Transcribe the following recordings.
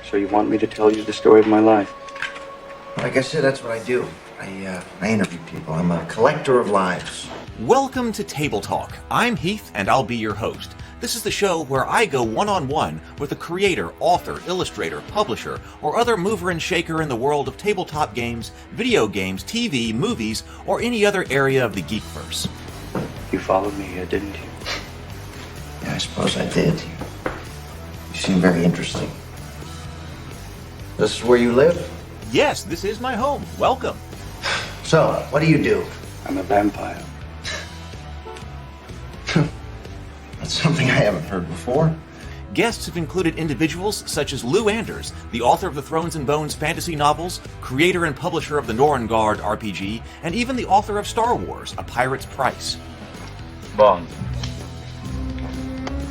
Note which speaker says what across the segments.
Speaker 1: So you want me to tell you the story of my life?
Speaker 2: Like I said, that's what I do. I interview people. I'm a collector of lives.
Speaker 3: Welcome to Table Talk. I'm Heath, and I'll be your host. This is the show where I go one-on-one with a creator, author, illustrator, publisher, or other mover and shaker in the world of tabletop games, video games, TV, movies, or any other area of the geekverse.
Speaker 1: You followed me here, didn't you?
Speaker 2: Yeah, I suppose I did. You seem very interesting. This is where you live?
Speaker 3: Yes, this is my home. Welcome.
Speaker 2: So, what do you do?
Speaker 1: I'm a vampire.
Speaker 2: That's something I haven't heard before.
Speaker 3: Guests have included individuals such as Lou Anders, the author of the Thrones and Bones fantasy novels, creator and publisher of the Norengard RPG, and even the author of Star Wars, A Pirate's Price.
Speaker 4: Bond.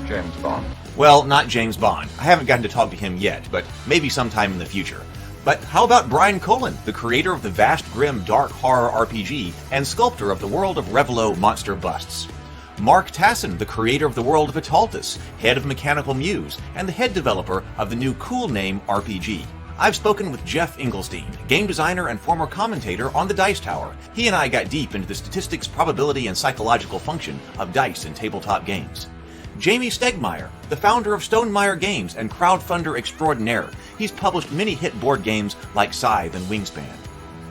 Speaker 4: James Bond.
Speaker 3: Well, not James Bond. I haven't gotten to talk to him yet, but maybe sometime in the future. But how about Brian Cullen, the creator of the vast, grim, dark horror RPG and sculptor of the world of Revelo monster busts? Mark Tassin, the creator of the world of Italtus, head of Mechanical Muse, and the head developer of the new Cool Name RPG. I've spoken with Jeff Engelstein, game designer and former commentator on the Dice Tower. He and I got deep into the statistics, probability, and psychological function of dice in tabletop games. Jamie Stegmaier, the founder of Stonemaier Games and crowdfunder extraordinaire. He's published many hit board games like Scythe and Wingspan.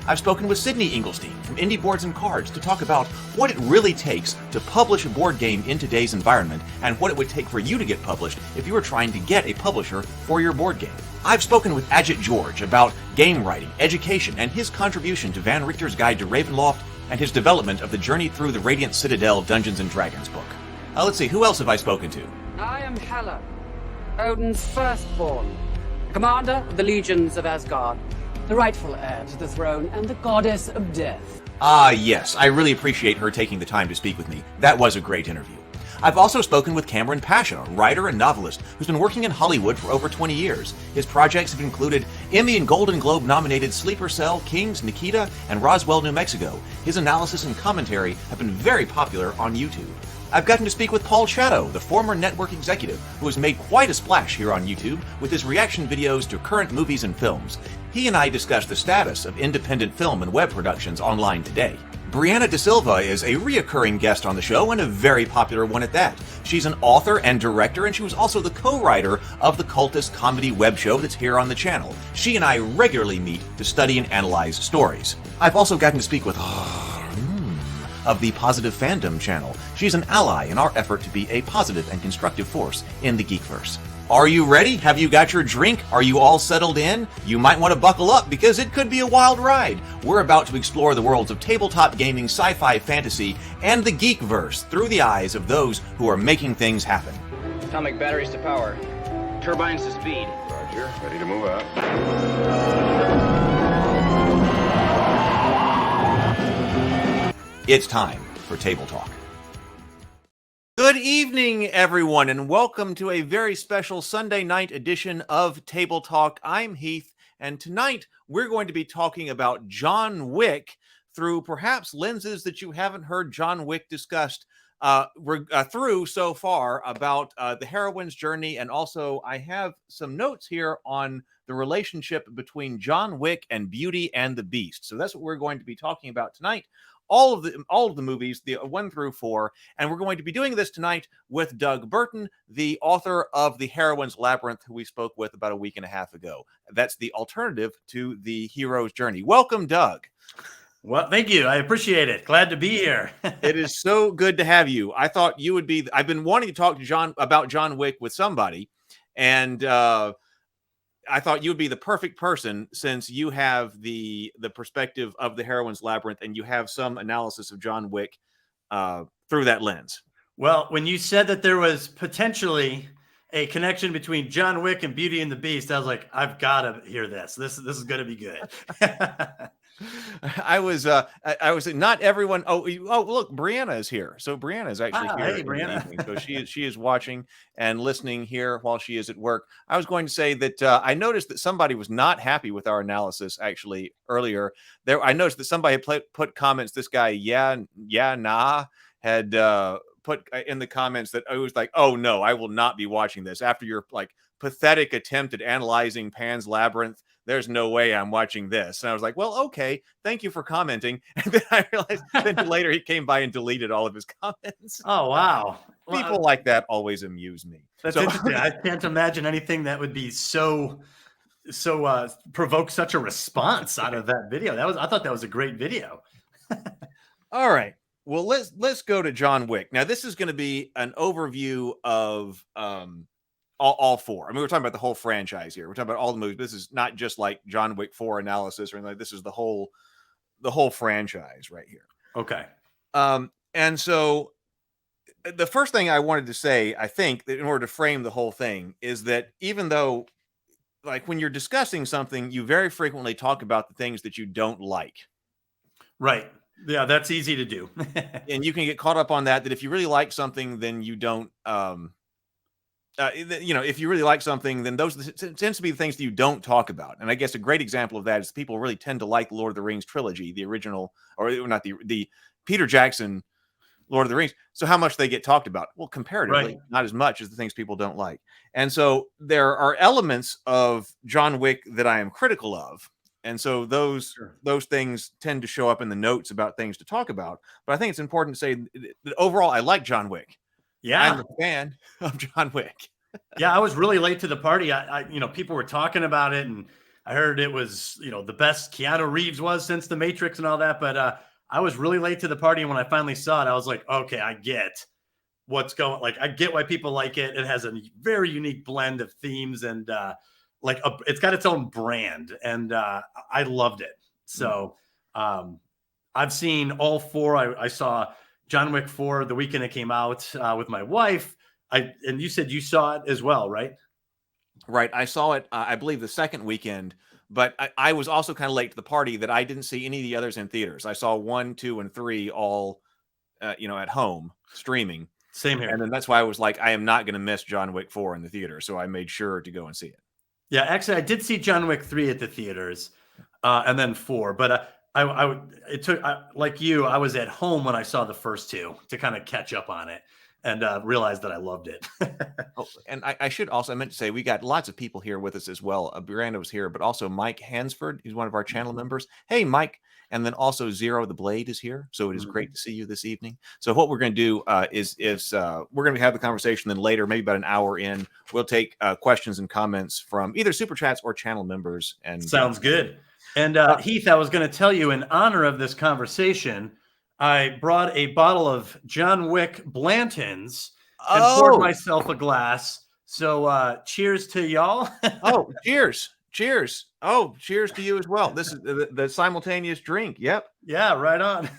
Speaker 3: I've spoken with Sydney Engelstein from Indie Boards and Cards to talk about what it really takes to publish a board game in today's environment and what it would take for you to get published if you were trying to get a publisher for your board game. I've spoken with Ajit George about game writing, education, and his contribution to Van Richter's Guide to Ravenloft and his development of the Journey Through the Radiant Citadel Dungeons & Dragons book. Let's see, who else have I spoken to?
Speaker 5: I am Hela, Odin's firstborn, commander of the legions of Asgard, the rightful heir to the throne and the goddess of death.
Speaker 3: Yes, I really appreciate her taking the time to speak with me. That was a great interview. I've also spoken with Cameron Pasha, a writer and novelist who's been working in Hollywood for over 20 years. His projects have included Emmy and Golden Globe nominated Sleeper Cell, Kings, Nikita, and Roswell, New Mexico. His analysis and commentary have been very popular on YouTube. I've gotten to speak with Paul Shadow, the former network executive who has made quite a splash here on YouTube with his reaction videos to current movies and films. He and I discussed the status of independent film and web productions online today. Brianna De Silva is a reoccurring guest on the show and a very popular one at that. She's an author and director, and she was also the co-writer of the cultist comedy web show that's here on the channel. She and I regularly meet to study and analyze stories. I've also gotten to speak with of the Positive Fandom channel. She's an ally in our effort to be a positive and constructive force in the Geekverse. Are you ready? Have you got your drink? Are you all settled in? You might want to buckle up because it could be a wild ride. We're about to explore the worlds of tabletop gaming, sci-fi, fantasy, and the Geekverse through the eyes of those who are making things happen.
Speaker 6: Atomic batteries to power. Turbines to speed.
Speaker 4: Roger. Ready to move out.
Speaker 3: It's time for Table Talk. Good evening, everyone, and welcome to a very special Sunday night edition of Table Talk. I'm Heath, and tonight we're going to be talking about John Wick through perhaps lenses that you haven't heard John Wick discussed through so far about the heroine's journey, and also I have some notes here on the relationship between John Wick and Beauty and the Beast. So that's what we're going to be talking about tonight. All of the movies, the 1 through 4, and we're going to be doing this tonight with Doug Burton, the author of The Heroine's Labyrinth, who we spoke with about a week and a half ago. That's the alternative to The Hero's Journey. Welcome, Doug.
Speaker 7: Well, thank you. I appreciate it. Glad to be here.
Speaker 3: It is so good to have you. I thought you would be. I've been wanting to talk to about John Wick with somebody, and I thought you would be the perfect person since you have the perspective of The Heroine's Labyrinth and you have some analysis of John Wick through that lens.
Speaker 7: Well, when you said that there was potentially a connection between John Wick and Beauty and the Beast, I was like, I've got to hear this. This is going to be good.
Speaker 3: I was not everyone. Oh, look, Brianna is here. So Brianna is actually here.
Speaker 7: Hey, Brianna.
Speaker 3: So she is watching and listening here while she is at work. I was going to say that I noticed that somebody was not happy with our analysis actually earlier. I noticed that somebody had put comments. This guy, nah, had put in the comments that I was like, oh no, I will not be watching this after your like pathetic attempt at analyzing Pan's Labyrinth. There's no way I'm watching this. And I was like, well, okay, thank you for commenting. And then I realized then later he came by and deleted all of his comments.
Speaker 7: Oh, wow.
Speaker 3: People like that always amuse me.
Speaker 7: That's interesting. I can't imagine anything that would be so provoke such a response out of that video. I thought that was a great video.
Speaker 3: All right. Well, let's go to John Wick. Now, this is going to be an overview of all four. I mean, we're talking about the whole franchise here. We're talking about all the movies. This is not just like John Wick 4 analysis or anything. Like this is the whole franchise right here.
Speaker 7: Okay.
Speaker 3: And so the first thing I wanted to say, I think, that in order to frame the whole thing is that even though, like, when you're discussing something, you very frequently talk about the things that you don't like.
Speaker 7: Right. Yeah, that's easy to do.
Speaker 3: And you can get caught up on that if you really like something, then you don't, if you really like something, then those tends to be the things that you don't talk about. And I guess a great example of that is people really tend to like Lord of the Rings trilogy, the original, or not the Peter Jackson Lord of the Rings. So how much they get talked about? Well, comparatively, not as much as the things people don't like. And so there are elements of John Wick that I am critical of. And so those things tend to show up in the notes about things to talk about. But I think it's important to say that overall, I like John Wick.
Speaker 7: Yeah.
Speaker 3: I'm a fan of John Wick.
Speaker 7: Yeah, I was really late to the party. I people were talking about it, and I heard it was, the best Keanu Reeves was since The Matrix and all that. But I was really late to the party, and when I finally saw it, I was like, okay, I get what's going. Like, I get why people like it. It has a very unique blend of themes, and it's got its own brand, and I loved it. So I've seen all four. I saw John Wick 4 the weekend it came out with my wife. And you said you saw it as well, right?
Speaker 3: Right. I saw it, I believe, the second weekend, but I was also kind of late to the party that I didn't see any of the others in theaters. I saw 1, 2, and 3 all, at home streaming.
Speaker 7: Same here.
Speaker 3: And then that's why I was like, I am not going to miss John Wick 4 in the theater. So I made sure to go and see it.
Speaker 7: Yeah, actually, I did see John Wick 3 at the theaters and then 4. But like you, I was at home when I saw the first two to kind of catch up on it. And realized that I loved it.
Speaker 3: And I should also, I meant to say, we got lots of people here with us as well. Miranda was here, but also Mike Hansford, who's one of our channel members. Hey, Mike. And then also Zero the Blade is here. So it is great to see you this evening. So what we're going to do is we're going to have the conversation. Then later, maybe about an hour in, we'll take questions and comments from either Super Chats or channel members. And
Speaker 7: sounds good. And Heath, I was going to tell you, in honor of this conversation, I brought a bottle of John Wick Blanton's and poured myself a glass. So cheers to y'all.
Speaker 3: Oh, cheers. Cheers. Oh, cheers to you as well. This is the simultaneous drink. Yep.
Speaker 7: Yeah, right on.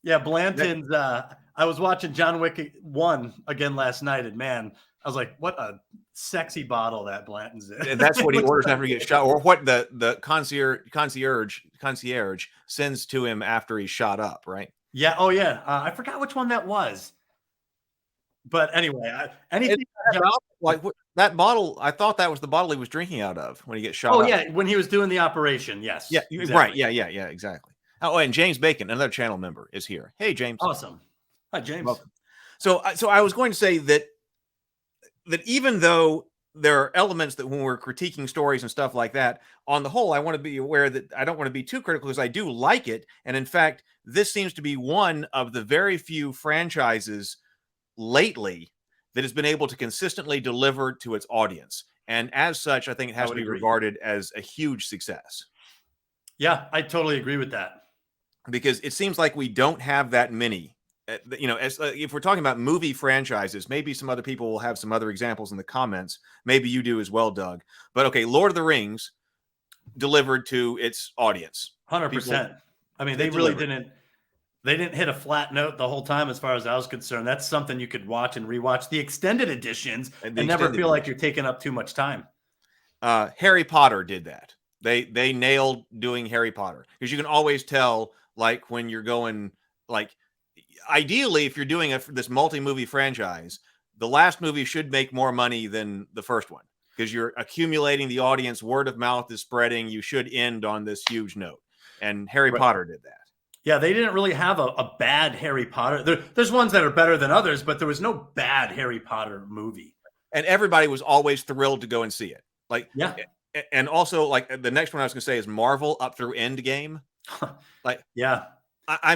Speaker 7: Yeah, Blanton's. I was watching John Wick 1 again last night, and man, I was like, what a sexy bottle that Blanton's is.
Speaker 3: And that's what he orders after he gets shot, or what the concierge sends to him after he's shot up, right?
Speaker 7: Yeah. Oh, yeah. I forgot which one that was. But anyway, anything
Speaker 3: like that bottle, I thought that was the bottle he was drinking out of when he gets shot.
Speaker 7: Oh,
Speaker 3: up.
Speaker 7: yeah, when he was doing the operation. Yes.
Speaker 3: Yeah.
Speaker 7: Exactly.
Speaker 3: Right. Yeah. Exactly. Oh, and James Bacon, another channel member, is here. Hey, James.
Speaker 7: Awesome. Hi, James.
Speaker 3: Welcome. So I was going to say that even though there are elements that when we're critiquing stories and stuff like that, on the whole, I want to be aware that I don't want to be too critical because I do like it. And in fact, this seems to be one of the very few franchises lately that has been able to consistently deliver to its audience. And as such, I think it has to be regarded as a huge success.
Speaker 7: Yeah, I totally agree with that.
Speaker 3: Because it seems like we don't have that many. If we're talking about movie franchises, maybe some other people will have some other examples in the comments. Maybe you do as well, Doug. But okay, Lord of the Rings delivered to its audience.
Speaker 7: 100%. I mean, they really didn't. They didn't hit a flat note the whole time, as far as I was concerned. That's something you could watch and rewatch the extended editions and never feel like you're taking up too much time.
Speaker 3: Harry Potter did that. They nailed doing Harry Potter, because you can always tell, like, when you're going, like, ideally, if you're doing this multi-movie franchise, the last movie should make more money than the first one, because you're accumulating the audience. Word of mouth is spreading. You should end on this huge note. And Harry Potter did that.
Speaker 7: Yeah, they didn't really have a bad Harry Potter. There's ones that are better than others, but there was no bad Harry Potter movie.
Speaker 3: And everybody was always thrilled to go and see it. Like,
Speaker 7: Yeah.
Speaker 3: and also like the next one I was going to say is Marvel up through Endgame. Like,
Speaker 7: yeah,
Speaker 3: I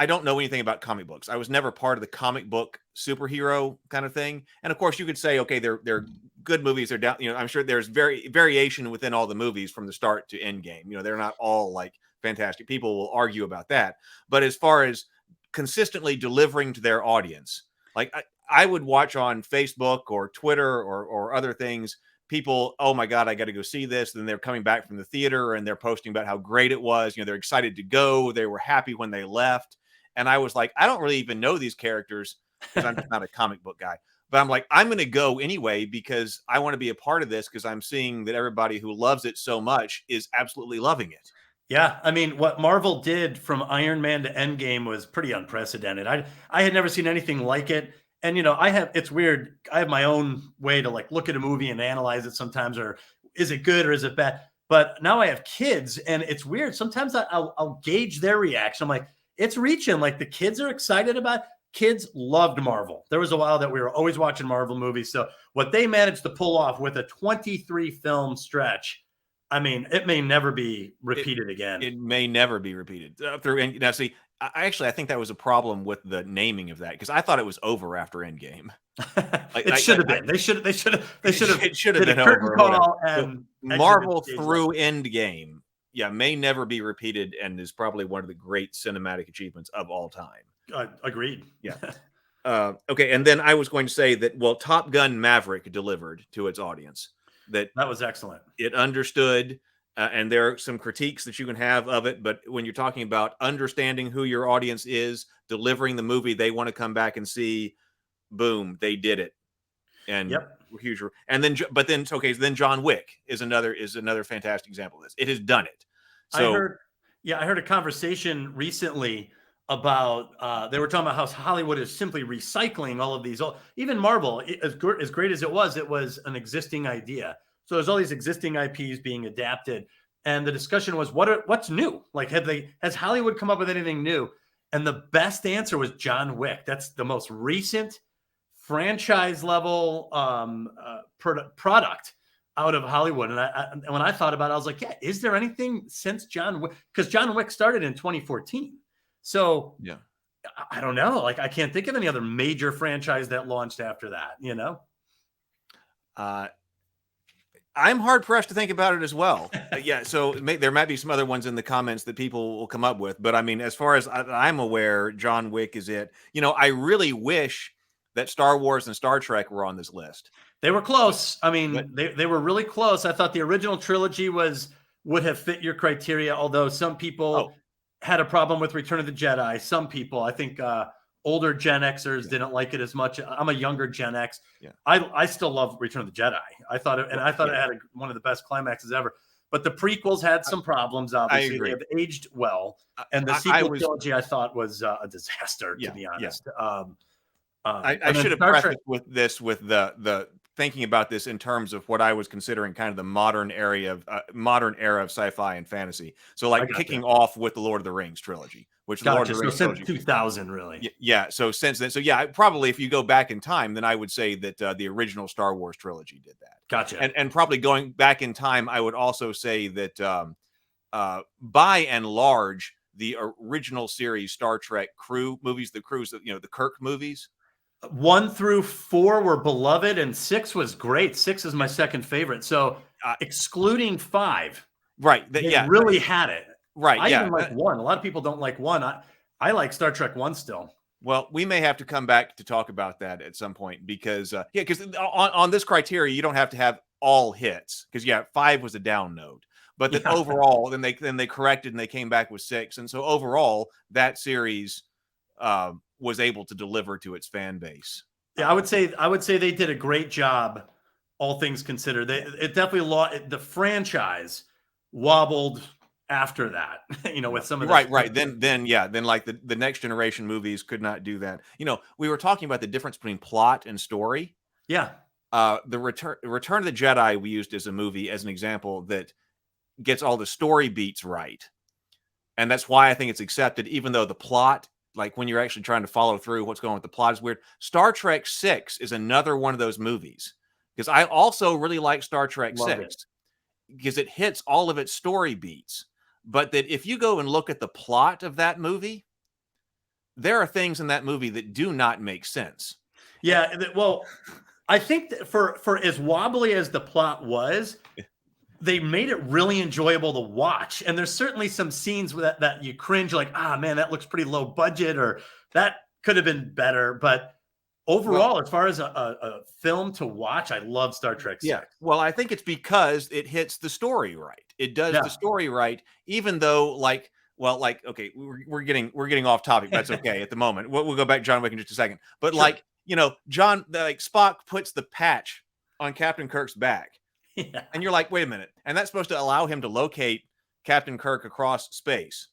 Speaker 3: don't know anything about comic books. I was never part of the comic book superhero kind of thing. And of course you could say, okay, they're good movies. They're down, I'm sure there's variation within all the movies from the start to Endgame. They're not all like fantastic. People will argue about that. But as far as consistently delivering to their audience, like I would watch on Facebook or Twitter or other things, people, oh my God, I got to go see this. Then they're coming back from the theater and they're posting about how great it was. They're excited to go. They were happy when they left. And I was like, I don't really even know these characters because I'm just not a comic book guy. But I'm like, I'm going to go anyway because I want to be a part of this because I'm seeing that everybody who loves it so much is absolutely loving it.
Speaker 7: Yeah, I mean, what Marvel did from Iron Man to Endgame was pretty unprecedented. I had never seen anything like it. And, it's weird. I have my own way to like look at a movie and analyze it sometimes, or is it good or is it bad? But now I have kids and it's weird. Sometimes I'll gauge their reaction. I'm like, it's reaching, like the kids are excited about it. Kids loved Marvel. There was a while that we were always watching Marvel movies. So what they managed to pull off with a 23 film stretch, I mean, it may never be repeated again.
Speaker 3: It may never be repeated through. And now, see, I think that was a problem with the naming of that because I thought it was over after Endgame.
Speaker 7: It should have been. They should have.
Speaker 3: It should have been over. So Marvel through Endgame, may never be repeated, and is probably one of the great cinematic achievements of all time.
Speaker 7: Agreed.
Speaker 3: Yeah. Okay, and then I was going to say that Top Gun Maverick delivered to its audience. That
Speaker 7: was excellent.
Speaker 3: It understood. And there are some critiques that you can have of it. But when you're talking about understanding who your audience is, delivering the movie they want to come back and see, boom, they did it. And huge. And then, then John Wick is another fantastic example of this. It has done it. So
Speaker 7: I heard a conversation recently about, they were talking about how Hollywood is simply recycling all of these, even Marvel, as great as it was an existing idea. So there's all these existing IPs being adapted. And the discussion was, what's new? Like, has Hollywood come up with anything new? And the best answer was John Wick. That's the most recent franchise level product out of Hollywood. And when I thought about it, I was like, yeah, is there anything since John Wick? Because John Wick started in 2014. So I don't know. Like, I can't think of any other major franchise that launched after that,
Speaker 3: I'm hard pressed to think about it as well. So there might be some other ones in the comments that people will come up with. But I mean, as far as I'm aware, John Wick is it. I really wish that Star Wars and Star Trek were on this list.
Speaker 7: They were close. I mean, they were really close. I thought the original trilogy would have fit your criteria, although some people had a problem with Return of the Jedi. Some people, I think, older Gen Xers didn't like it as much. I'm a younger Gen X. Yeah. I still love Return of the Jedi. I thought it had one of the best climaxes ever. But the prequels had some problems, obviously. They have aged well. And the sequel trilogy, I thought, was a disaster, to be honest.
Speaker 3: Yeah. I should have prefaced with the thinking about this in terms of what I was considering kind of the modern era of sci-fi and fantasy. So kicking off with the Lord of the Rings trilogy, which the Lord of the Rings
Speaker 7: since 2000, really.
Speaker 3: Yeah. So since then, probably if you go back in time, then I would say that the original Star Wars trilogy did that.
Speaker 7: Gotcha.
Speaker 3: And probably going back in time, I would also say that by and large, the original series Star Trek crew movies, the Kirk movies,
Speaker 7: 1 through 4 were beloved, and 6 was great. 6 is my second favorite. So excluding 5,
Speaker 3: right?
Speaker 7: They really had it.
Speaker 3: Right.
Speaker 7: I even like 1. A lot of people don't like 1. I like Star Trek 1 still.
Speaker 3: Well, we may have to come back to talk about that at some point because on this criteria, you don't have to have all hits because 5 was a down note, but then overall, then they corrected and they came back with 6, and so overall, that series was able to deliver to its fan base.
Speaker 7: Yeah, I would say they did a great job, all things considered. It definitely the franchise wobbled after that, with some of the
Speaker 3: right. Then like the next generation movies could not do that. We were talking about the difference between plot and story.
Speaker 7: Yeah.
Speaker 3: The Return of the Jedi we used as a movie as an example that gets all the story beats right. And that's why I think it's accepted, even though the plot, like when you're actually trying to follow through what's going on with the plot, is weird. Star Trek 6 is another one of those movies, because I also really like Star Trek
Speaker 7: Love
Speaker 3: 6
Speaker 7: it.
Speaker 3: because it hits all of its story beats. But that if you go and look at the plot of that movie, there are things in that movie that do not make sense.
Speaker 7: Yeah, well, I think that for as wobbly as the plot was, they made it really enjoyable to watch. And there's certainly some scenes that you cringe, like, ah, man, that looks pretty low budget, or that could have been better. But overall, as far as a film to watch, I love Star Trek 6.
Speaker 3: Yeah. Well, I think it's because it hits the story right. It does the story right, even though, like, okay, we're getting off topic. That's okay at the moment. We'll go back to John Wick in just a second. But
Speaker 7: Sure.
Speaker 3: like, Spock puts the patch on Captain Kirk's back.
Speaker 7: Yeah.
Speaker 3: And you're like, wait a minute. And that's supposed to allow him to locate Captain Kirk across space.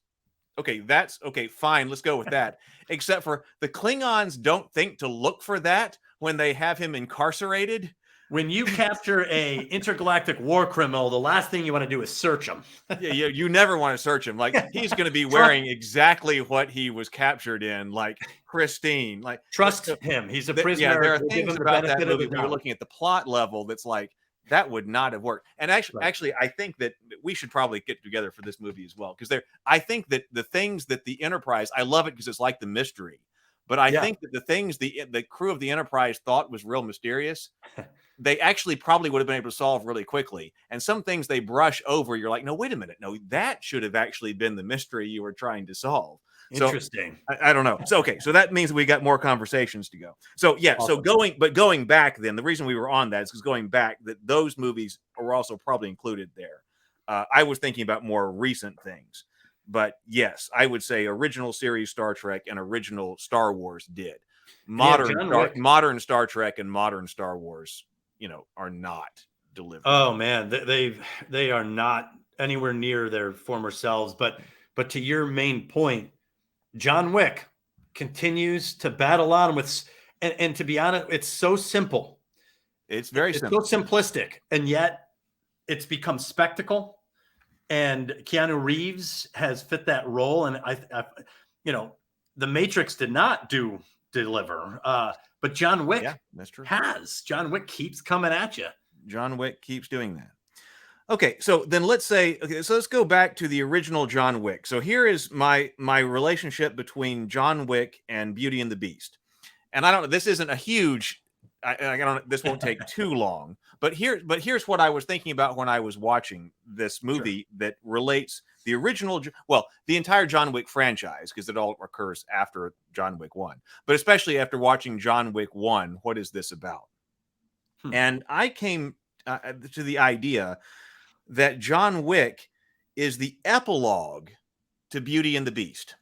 Speaker 3: Okay, that's okay, fine. Let's go with that. Except for the Klingons don't think to look for that when they have him incarcerated.
Speaker 7: When you capture a intergalactic war criminal, the last thing you want to do is search him.
Speaker 3: Yeah, you never want to search him. Like, he's going to be wearing exactly what he was captured in, like pristine. Like,
Speaker 7: trust him. He's a prisoner.
Speaker 3: Yeah, there are
Speaker 7: We'll give
Speaker 3: things
Speaker 7: him the
Speaker 3: about that
Speaker 7: benefit of
Speaker 3: movie
Speaker 7: the
Speaker 3: when you're
Speaker 7: doubt.
Speaker 3: looking at the plot level that's like, that would not have worked. And actually, I think that we should probably get together for this movie as well, because I think that the things that the Enterprise, I love it because it's like the mystery, but I think that the things the crew of the Enterprise thought was real mysterious, they actually probably would have been able to solve really quickly. And some things they brush over, you're like, no, wait a minute, no, that should have actually been the mystery you were trying to solve.
Speaker 7: Interesting.
Speaker 3: So, I don't know. So, okay. So that means we got more conversations to go. So yeah.
Speaker 7: Awesome.
Speaker 3: So going back then, the reason we were on that is because going back, that those movies were also probably included there. I was thinking about more recent things, but yes, I would say original series Star Trek and original Star Wars did. Modern Star Trek and modern Star Wars, are not delivered.
Speaker 7: Oh man, they are not anywhere near their former selves. But to your main point, John Wick continues to battle on with, and to be honest, it's so simple.
Speaker 3: It's very simple.
Speaker 7: So simplistic, and yet it's become spectacle. And Keanu Reeves has fit that role. And I The Matrix did not deliver, but John Wick
Speaker 3: that's true.
Speaker 7: has. John Wick keeps coming at you.
Speaker 3: John Wick keeps doing that. Okay, so then let's go back to the original John Wick. So here is my relationship between John Wick and Beauty and the Beast. And I don't know, this isn't a huge, this won't take too long, but here's what I was thinking about when I was watching this movie that relates the entire John Wick franchise, because it all occurs after John Wick 1, but especially after watching John Wick 1, what is this about? And I came to the idea that John Wick is the epilogue to Beauty and the Beast.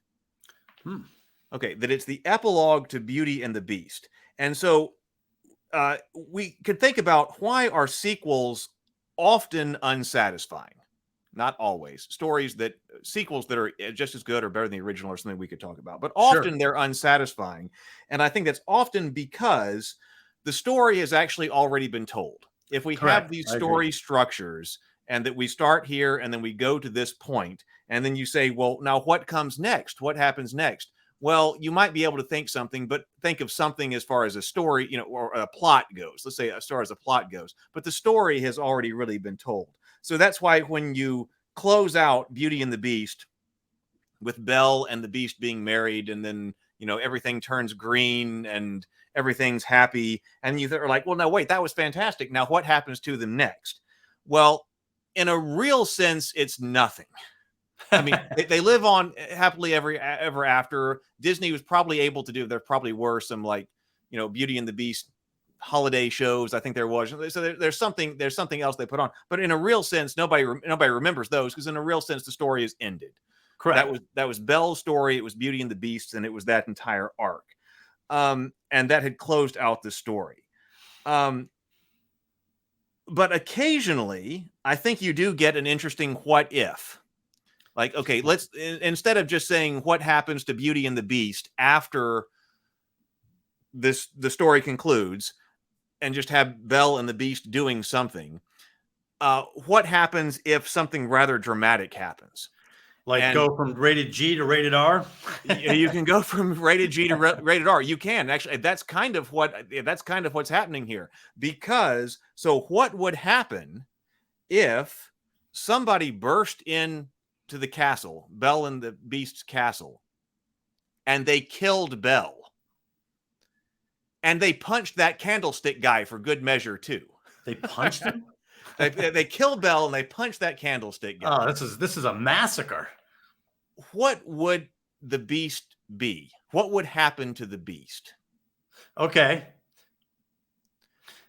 Speaker 3: Okay, that it's the epilogue to Beauty and the Beast. And so we could think about, why are sequels often unsatisfying? Not always. Sequels that are just as good or better than the original are something we could talk about. But often they're unsatisfying. And I think that's often because the story has actually already been told. If we have these story structures, and that we start here and then we go to this point, and then you say, well, now what comes next? What happens next? Well, you might be able to think of something as far as a story, or a plot goes. Let's say as far as a plot goes, but the story has already really been told. So that's why when you close out Beauty and the Beast with Belle and the Beast being married, and then, everything turns green and everything's happy, and you are like, well, no, wait, that was fantastic. Now what happens to them next? Well, in a real sense, it's nothing. I mean, they live on happily ever after. Disney was probably able to do. There probably were some Beauty and the Beast holiday shows. I think there was. So there's something else they put on. But in a real sense, nobody remembers those, because in a real sense, the story is ended.
Speaker 7: Correct.
Speaker 3: That was Belle's story. It was Beauty and the Beast, and it was that entire arc. And that had closed out the story. But occasionally, I think you do get an interesting what if. Like, okay, let's, instead of just saying what happens to Beauty and the Beast after the story concludes, and just have Belle and the Beast doing something, what happens if something rather dramatic happens?
Speaker 7: Like go from rated G to rated R.
Speaker 3: You can go from rated G to rated R. You can actually. That's kind of what's happening here. Because so what would happen if somebody burst in to the castle, Belle and the Beast's castle, and they killed Belle, and they punched that candlestick guy for good measure too.
Speaker 7: They punched him.
Speaker 3: They killed Belle and they punched that candlestick guy.
Speaker 7: Oh, this is a massacre.
Speaker 3: What would the Beast be? What would happen to the Beast?
Speaker 7: Okay.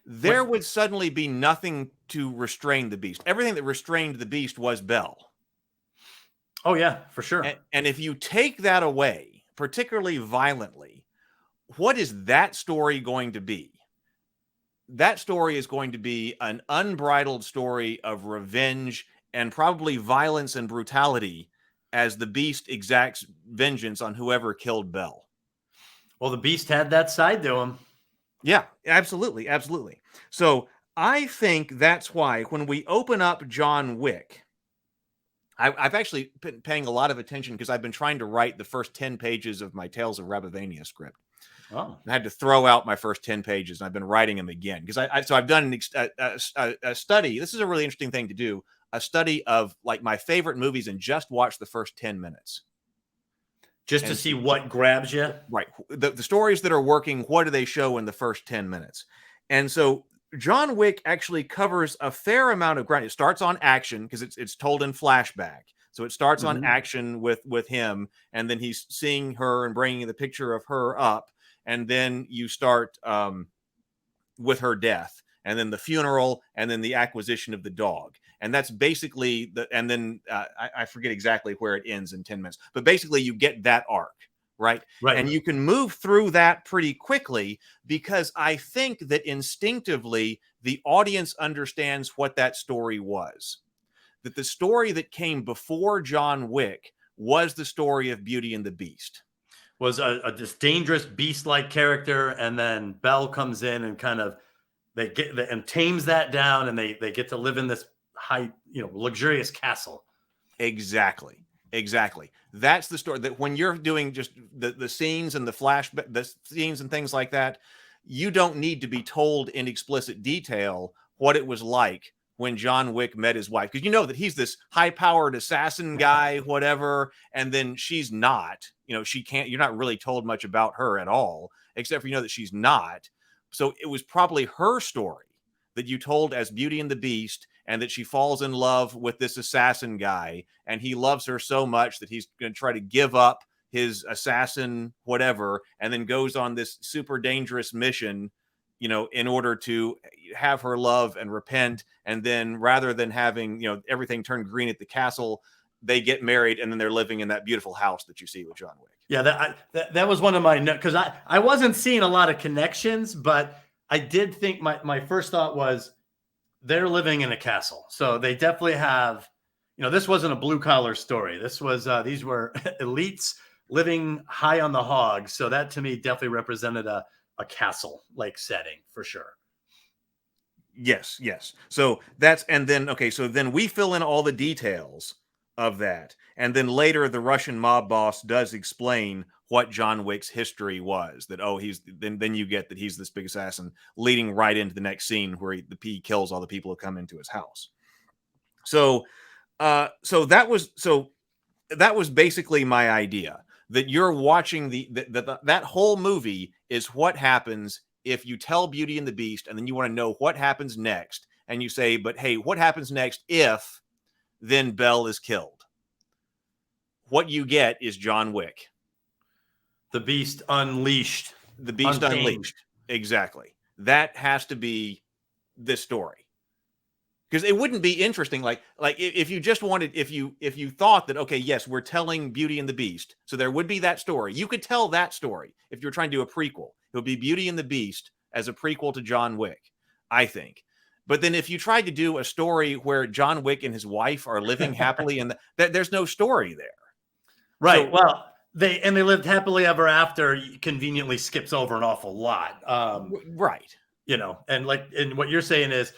Speaker 3: There would suddenly be nothing to restrain the Beast. Everything that restrained the Beast was Belle.
Speaker 7: Oh, yeah, for sure.
Speaker 3: And if you take that away, particularly violently, what is that story going to be? That story is going to be an unbridled story of revenge and probably violence and brutality as the Beast exacts vengeance on whoever killed Belle.
Speaker 7: Well, the Beast had that side to him.
Speaker 3: Yeah, absolutely. Absolutely. So I think that's why when we open up John Wick, I've actually been paying a lot of attention because I've been trying to write the first 10 pages of my Tales of Rabavania script.
Speaker 7: Oh.
Speaker 3: I had to throw out my first 10 pages, and I've been writing them again because I've done a study. This is a really interesting thing to do, a study of like my favorite movies and just watch the first 10 minutes.
Speaker 7: Just to see what grabs you.
Speaker 3: Right. The stories that are working, what do they show in the first 10 minutes? And so John Wick actually covers a fair amount of ground. It starts on action because it's told in flashback. So it starts on action with him, and then he's seeing her and bringing the picture of her up. And then you start with her death, and then the funeral, and then the acquisition of the dog. And that's basically and then I forget exactly where it ends in 10 minutes, but basically you get that arc, right?
Speaker 7: Right.
Speaker 3: And you can move through that pretty quickly because I think that instinctively the audience understands what that story was. That the story that came before John Wick was the story of Beauty and the Beast.
Speaker 7: Was this dangerous beast-like character, and then Belle comes in and kind of and tames that down, and they get to live in this high, luxurious castle.
Speaker 3: Exactly. That's the story. That when you're doing just the scenes and the scenes and things like that, you don't need to be told in explicit detail what it was like when John Wick met his wife, because you know that he's this high-powered assassin guy, whatever, and then she's not. She can't. You're not really told much about her at all, except for that she's not. So it was probably her story that you told as Beauty and the Beast, and that she falls in love with this assassin guy, and he loves her so much that he's going to try to give up his assassin whatever, and then goes on this super dangerous mission, in order to have her love and repent. And then rather than having, everything turn green at the castle, they get married, and then they're living in that beautiful house that you see with John Wick.
Speaker 7: Yeah, that was one of my notes, because I wasn't seeing a lot of connections, but I did think my first thought was they're living in a castle. So they definitely have, this wasn't a blue collar story. This was, these were elites living high on the hog. So that to me definitely represented a castle like setting for sure.
Speaker 3: Yes. So then we fill in all the details of that. And then later the Russian mob boss does explain what John Wick's history was, that, then you get that he's this big assassin, leading right into the next scene where he kills all the people who come into his house. So that was basically my idea, that you're watching that whole movie is what happens if you tell Beauty and the Beast, and then you want to know what happens next, and you say, but hey, what happens next if then Belle is killed? What you get is John Wick.
Speaker 7: The Beast unleashed.
Speaker 3: The Beast unleashed. Exactly. That has to be this story. Because it wouldn't be interesting, like if you just wanted, if you thought that, okay, yes, we're telling Beauty and the Beast, so there would be that story. You could tell that story if you're trying to do a prequel. It would be Beauty and the Beast as a prequel to John Wick, I think. But then if you tried to do a story where John Wick and his wife are living happily, and there's no story there.
Speaker 7: Right. So, well, they lived happily ever after conveniently skips over an awful lot.
Speaker 3: Right.
Speaker 7: And what you're saying is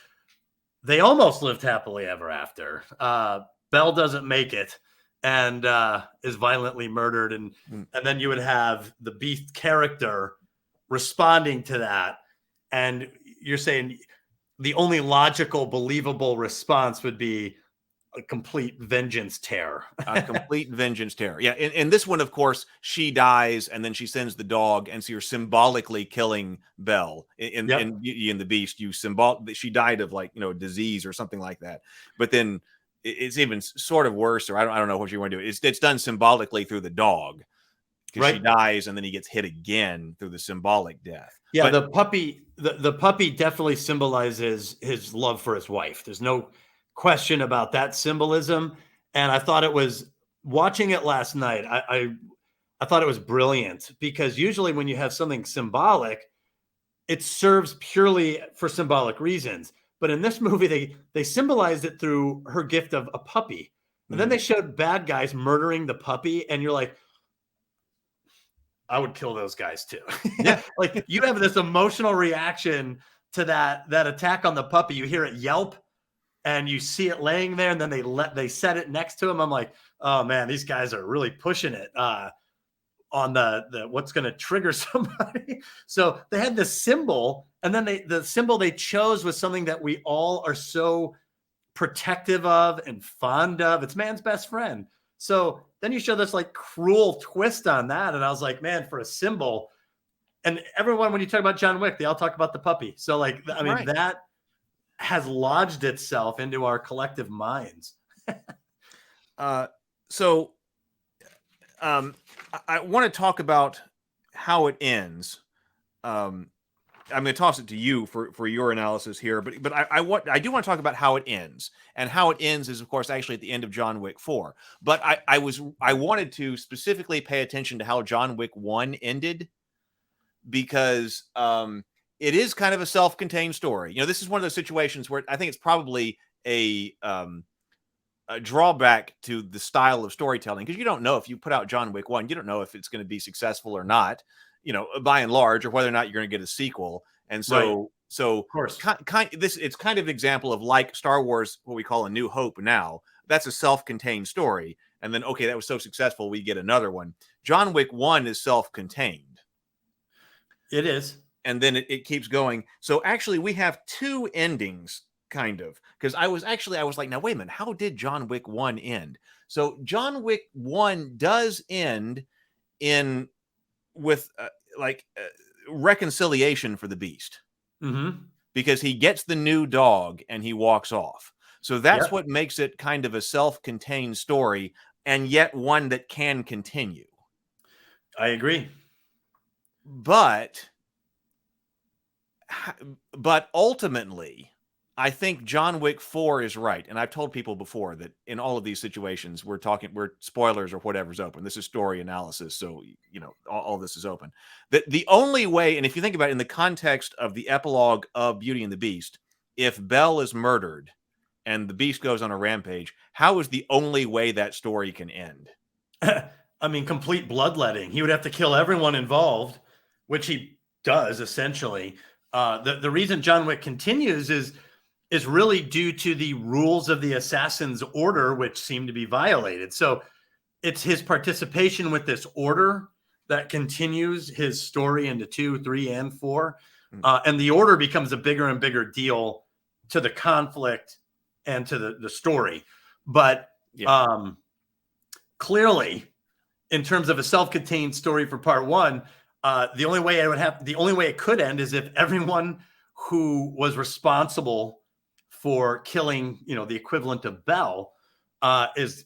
Speaker 7: they almost lived happily ever after. Belle doesn't make it. and is violently murdered, and then you would have the Beast character responding to that, and you're saying the only logical, believable response would be a complete vengeance tear.
Speaker 3: A complete vengeance terror. Yeah. In this one, of course, she dies and then she sends the dog. And so you're symbolically killing Belle. In Beauty and the Beast, she died of disease or something like that. But then it's even sort of worse, or I don't know what you want to do. It's done symbolically through the dog. Because she dies and then he gets hit again through the symbolic death.
Speaker 7: Yeah, but the puppy definitely symbolizes his love for his wife. There's no question about that symbolism. And I thought it was, watching it last night, I thought it was brilliant, because usually when you have something symbolic, it serves purely for symbolic reasons. But in this movie, they symbolized it through her gift of a puppy. And then they showed bad guys murdering the puppy, and you're like, I would kill those guys too. Yeah. Like, you have this emotional reaction to that attack on the puppy. You hear it yelp and you see it laying there, and then they set it next to him. I'm like, oh man, these guys are really pushing it on the what's going to trigger somebody. So they had this symbol, and then the symbol they chose was something that we all are so protective of and fond of. It's man's best friend. So then you show this cruel twist on that. And I was like, man, for a symbol, and everyone, when you talk about John Wick, they all talk about the puppy. So that has lodged itself into our collective minds.
Speaker 3: I want to talk about how it ends. I'm going to toss it to you for your analysis here, but I do want to talk about how it ends, and how it ends is, of course, actually at the end of John Wick 4. But I wanted to specifically pay attention to how John Wick 1 ended, because it is kind of a self-contained story. This is one of those situations where I think it's probably a drawback to the style of storytelling, because you don't know, if you put out John Wick 1, you don't know if it's going to be successful or not, by and large, or whether or not you're going to get a sequel. And so,
Speaker 7: of course,
Speaker 3: it's kind of an example of, like Star Wars, what we call A New Hope now. That's a self-contained story. And then, okay, that was so successful, we get another one. John Wick 1 is self-contained.
Speaker 7: It is.
Speaker 3: And then it keeps going. So actually, we have two endings, kind of. Because I was like, now, wait a minute, how did John Wick 1 end? So John Wick 1 does end with reconciliation for the Beast, because he gets the new dog and he walks off. So that's what makes it kind of a self-contained story, and yet one that can continue.
Speaker 7: I agree.
Speaker 3: But ultimately, I think John Wick 4 is right. And I've told people before that in all of these situations, we're spoilers or whatever's open. This is story analysis. So, all this is open. The only way, and if you think about it in the context of the epilogue of Beauty and the Beast, if Belle is murdered and the Beast goes on a rampage, how is the only way that story can end?
Speaker 7: I mean, complete bloodletting. He would have to kill everyone involved, which he does essentially. The reason John Wick continues is really due to the rules of the Assassin's Order, which seem to be violated. So it's his participation with this order that continues his story into 2, 3, and 4. And the order becomes a bigger and bigger deal to the conflict and to the story. But clearly, in terms of a self-contained story for part 1, the only way it could end is if everyone who was responsible for killing, the equivalent of Belle, is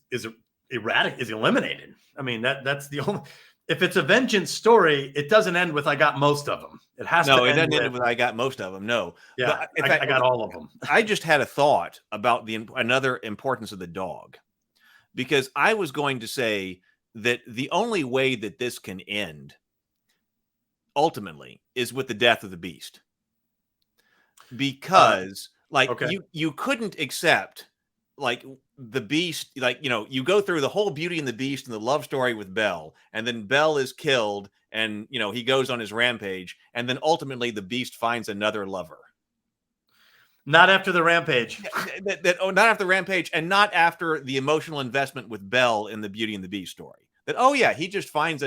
Speaker 7: eliminated. I mean, that's the only. If it's a vengeance story, it doesn't end with "I got most of them." It has to.
Speaker 3: No, it doesn't end with "I got most of them." No.
Speaker 7: Yeah, I got all of them.
Speaker 3: I just had a thought about another importance of the dog, because I was going to say that the only way that this can end ultimately is with the death of the Beast, because you couldn't accept the Beast, you go through the whole Beauty and the Beast and the love story with Belle, and then Belle is killed, and he goes on his rampage, and then ultimately the Beast finds another lover.
Speaker 7: Not after the rampage.
Speaker 3: Not after the rampage, and not after the emotional investment with Belle in the Beauty and the Beast story. That, oh yeah, he just finds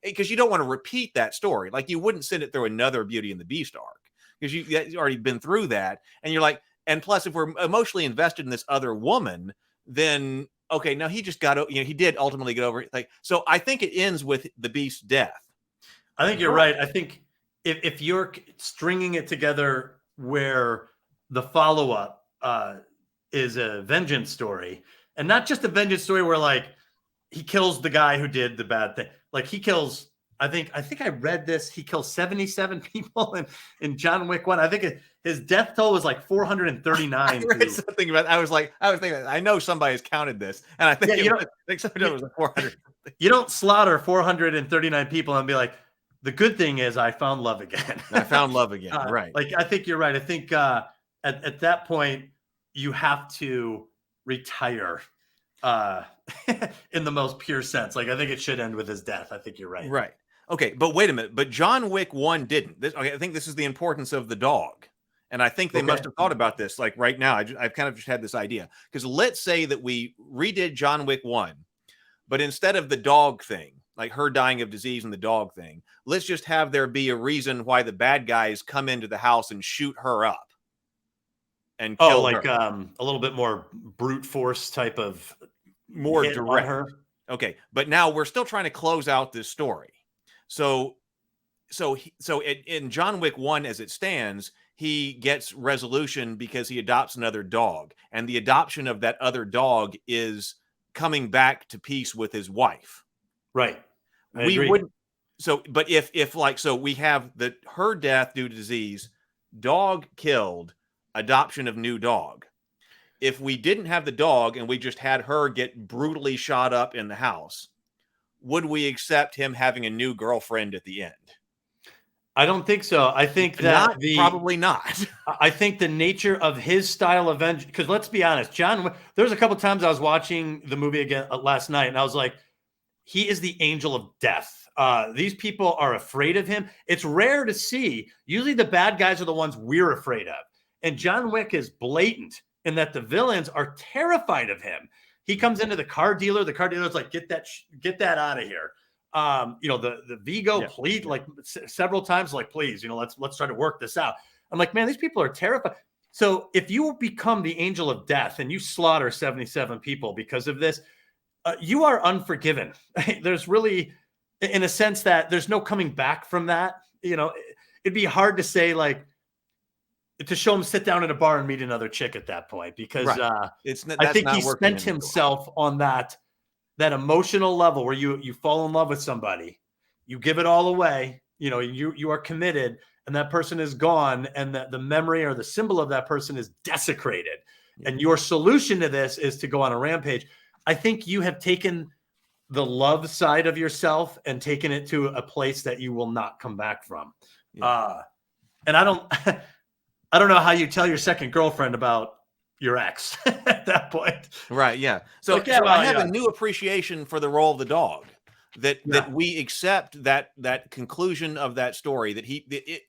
Speaker 3: because you don't want to repeat that story. Like, you wouldn't send it through another Beauty and the Beast arc, because you've already been through that, and you're like, and plus, if we're emotionally invested in this other woman, then okay, now he just got, he did ultimately get over it. Like, so I think it ends with the Beast's death.
Speaker 7: I think you're right. I think if you're stringing it together where the follow-up is a vengeance story, and not just a vengeance story where like he kills the guy who did the bad thing. Like, he kills, I think I read this, he kills 77 people in John Wick 1. I think his death toll was like 439.
Speaker 3: I read something about, I was thinking, I know somebody has counted this, and I think, it was like 400.
Speaker 7: You don't slaughter 439 people and be like, the good thing is I found love again.
Speaker 3: I found love again. Right.
Speaker 7: Like, I think you're right. I think at that point you have to retire in the most pure sense. Like, I think it should end with his death. I think you're right.
Speaker 3: Right. Okay, but wait a minute. But John Wick 1 didn't. I think this is the importance of the dog. And I think they must have thought about this. Like, right now, I've kind of just had this idea. Because let's say that we redid John Wick 1, but instead of the dog thing, like her dying of disease and the dog thing, let's just have there be a reason why the bad guys come into the house and shoot her up. And kill her.
Speaker 7: A little bit more brute force type of
Speaker 3: more
Speaker 7: hit
Speaker 3: direct.
Speaker 7: on her.
Speaker 3: Okay, but now we're still trying to close out this story. So in John Wick 1, as it stands, he gets resolution because he adopts another dog, and the adoption of that other dog is coming back to peace with his wife.
Speaker 7: Right.
Speaker 3: We wouldn't. So, but if we have her death due to disease, dog killed, adoption of new dog. If we didn't have the dog and we just had her get brutally shot up in the house, would we accept him having a new girlfriend at the end?
Speaker 7: I don't think so. I think that
Speaker 3: probably not.
Speaker 7: I think the nature of his style of vengeance, because let's be honest, there's a couple times I was watching the movie again last night, and I was like, he is the angel of death. These people are afraid of him. It's rare to see. Usually the bad guys are the ones we're afraid of. And John Wick is blatant in that the villains are terrified of him. He comes into the car dealer. The car dealer's like, get that out of here. The Vigo plead like several times, like, please, let's try to work this out. I'm like, man, these people are terrified. So if you become the angel of death and you slaughter 77 people because of this, you are unforgiven. There's really, in a sense, that there's no coming back from that. It'd be hard to say, like, to show him sit down at a bar and meet another chick at that point, because I think he spent himself on that emotional level where you fall in love with somebody, you give it all away, you are committed, and that person is gone, and that the memory or the symbol of that person is desecrated. And your solution to this is to go on a rampage. I think you have taken the love side of yourself and taken it to a place that you will not come back from. Yeah. And I don't know how you tell your second girlfriend about your ex at that point.
Speaker 3: Right. Yeah. So, I have a new appreciation for the role of the dog, that we accept that conclusion of that story, that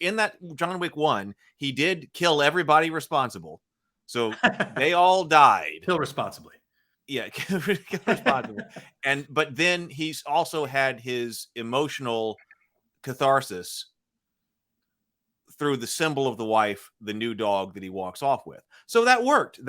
Speaker 3: in that John Wick 1, he did kill everybody responsible. So they all died.
Speaker 7: Kill responsibly.
Speaker 3: Yeah. Kill responsibly. But then he's also had his emotional catharsis through the symbol of the wife, the new dog that he walks off with. So that worked.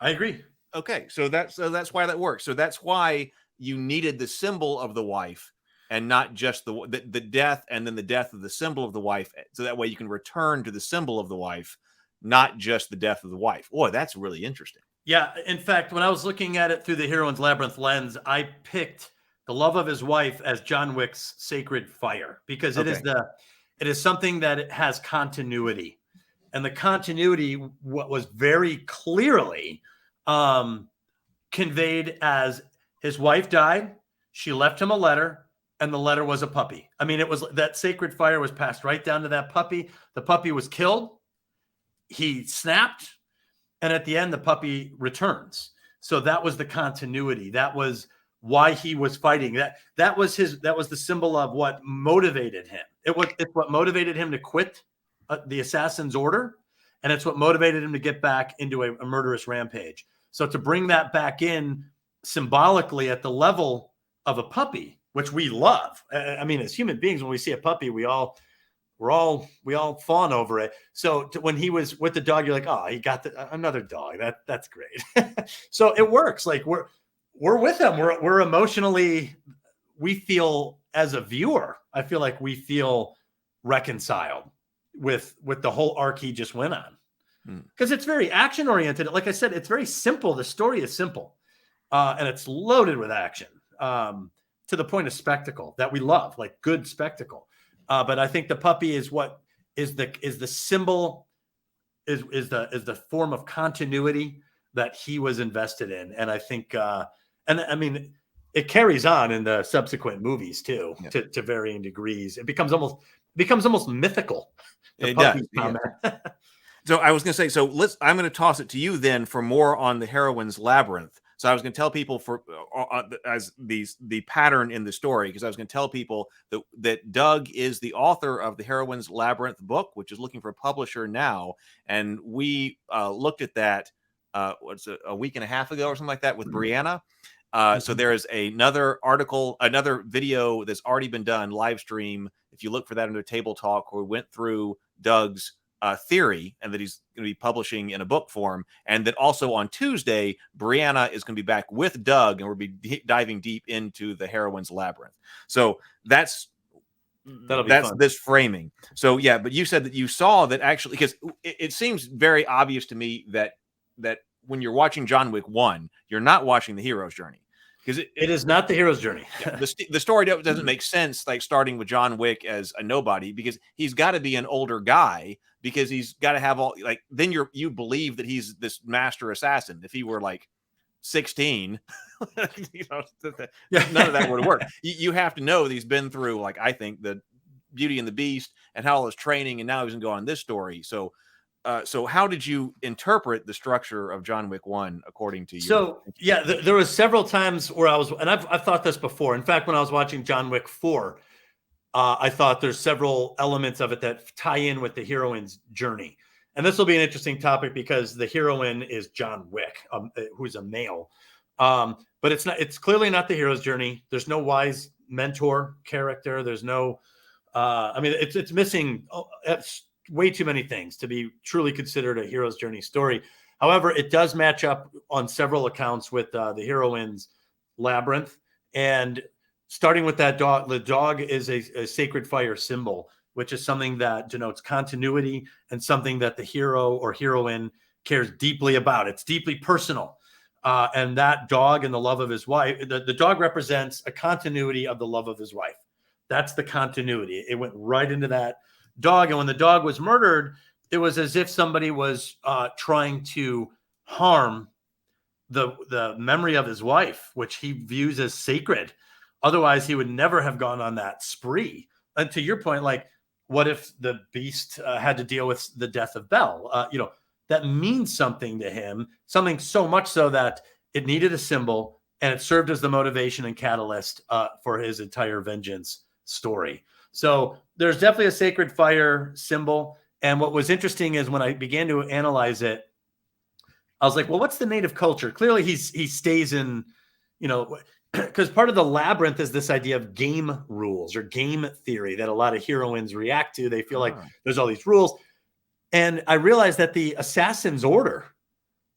Speaker 7: I agree.
Speaker 3: Okay. So that's why that works. So that's why you needed the symbol of the wife and not just the death, and then the death of the symbol of the wife. So that way you can return to the symbol of the wife, not just the death of the wife. Boy, that's really interesting.
Speaker 7: Yeah. In fact, when I was looking at it through the Heroine's Labyrinth lens, I picked the love of his wife as John Wick's sacred fire, because it is something that it has continuity, and the continuity was very clearly conveyed as his wife died. She left him a letter, and the letter was a puppy. I mean, it was that sacred fire was passed right down to that puppy. The puppy was killed. He snapped, and at the end, the puppy returns. So that was the continuity. That was why he was fighting. That was the symbol of what motivated him. It's what motivated him to quit the assassin's order. And it's what motivated him to get back into a murderous rampage. So to bring that back in symbolically at the level of a puppy, which we love. I mean, as human beings, when we see a puppy, we all fawn over it. So when he was with the dog, you're like, oh, he got another dog. That's great. So it works. Like we're with him. We're emotionally, we feel as a viewer, I feel like we feel reconciled with the whole arc he just went on. Because it's very action oriented. Like I said, it's very simple. The story is simple. And it's loaded with action to the point of spectacle that we love, like good spectacle. But I think the puppy is what is the symbol, is the form of continuity that he was invested in. And I think, and I mean, it carries on in the subsequent movies too, to varying degrees. It becomes almost mythical.
Speaker 3: It does. Yeah. So I was going to say, I'm going to toss it to you then for more on the Heroine's Labyrinth. So I was going to tell people as the pattern in the story, because I was going to tell people that Doug is the author of the Heroine's Labyrinth book, which is looking for a publisher now. And we looked at that a week and a half ago or something like that with Brianna. So there is another video that's already been done, live stream. If you look for that under Table Talk, where we went through Doug's theory and that he's going to be publishing in a book form. And that also on Tuesday, Brianna is going to be back with Doug and we'll be diving deep into the Heroine's Labyrinth. So that's fun. This framing. So yeah, but you said that you saw that actually, because it seems very obvious to me that when you're watching John Wick 1, you're not watching the hero's journey. Because it is not the hero's journey. The story doesn't make sense, like starting with John Wick as a nobody, because he's got to be an older guy, because he's got to have all, like, then you believe that he's this master assassin. If he were like 16, none of that would work. You have to know that he's been through, like, I think, the Beauty and the Beast and how all his training, and now he's going to go on this story. So how did you interpret the structure of John Wick 1 according to you? So yeah,
Speaker 7: there was several times where I've thought this before. In fact, when I was watching John Wick 4, I thought there's several elements of it that tie in with the heroine's journey. And this will be an interesting topic because the heroine is John Wick, who's a male. But it's clearly not the hero's journey. There's no wise mentor character. There's no, it's missing way too many things to be truly considered a hero's journey story. However, it does match up on several accounts with the heroine's labyrinth. And starting with that dog, the dog is a sacred fire symbol, which is something that denotes continuity and something that the hero or heroine cares deeply about. It's deeply personal. And that dog and the love of his wife, the dog represents a continuity of the love of his wife. That's the continuity. It went right into that dog. And when the dog was murdered, it was as if somebody was trying to harm the memory of his wife, which he views as sacred. Otherwise, he would never have gone on that spree. And to your point, like, what if the beast had to deal with the death of Belle? That means something to him, something so much so that it needed a symbol, and it served as the motivation and catalyst for his entire vengeance story. So there's definitely a sacred fire symbol. And what was interesting is when I began to analyze it, I was like, well, what's the native culture? Clearly he stays in, because part of the labyrinth is this idea of game rules or game theory that a lot of heroines react to. They feel like there's all these rules. And I realized that the Assassin's Order,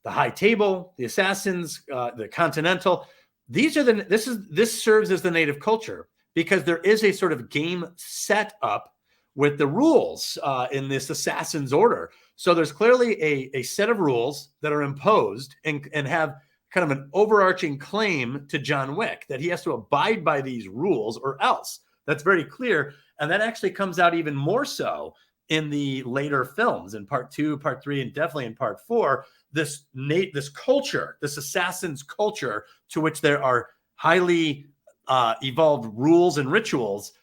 Speaker 7: the High Table, the Assassins, the Continental, this serves as the native culture, because there is a sort of game set up with the rules in this Assassin's Order. So there's clearly a set of rules that are imposed and have kind of an overarching claim to John Wick, that he has to abide by these rules or else. That's very clear. And that actually comes out even more so in the later films, in part 2, part 3, and definitely in part 4, this culture, this assassin's culture, to which there are highly evolved rules and rituals,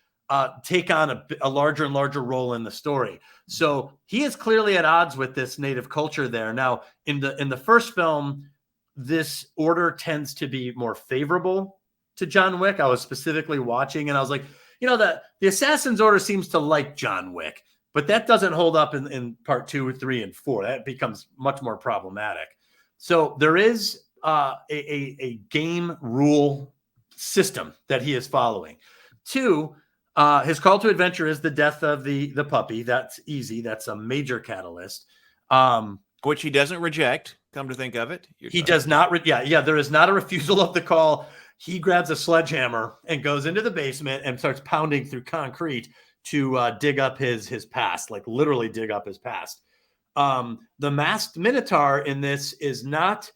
Speaker 7: take on a larger and larger role in the story. So he is clearly at odds with this native culture there. Now, in the first film, this order tends to be more favorable to John Wick. I was specifically watching and I was like, the Assassin's Order seems to like John Wick. But that doesn't hold up in part 2, 3, and 4. That becomes much more problematic. So there is a game rule system that he is following. 2, his call to adventure is the death of the puppy. That's easy. That's a major catalyst.
Speaker 3: Which he doesn't reject, come to think of it.
Speaker 7: He does not. There is not a refusal of the call. He grabs a sledgehammer and goes into the basement and starts pounding through concrete to dig up his past, like literally dig up his past. The masked Minotaur in this is not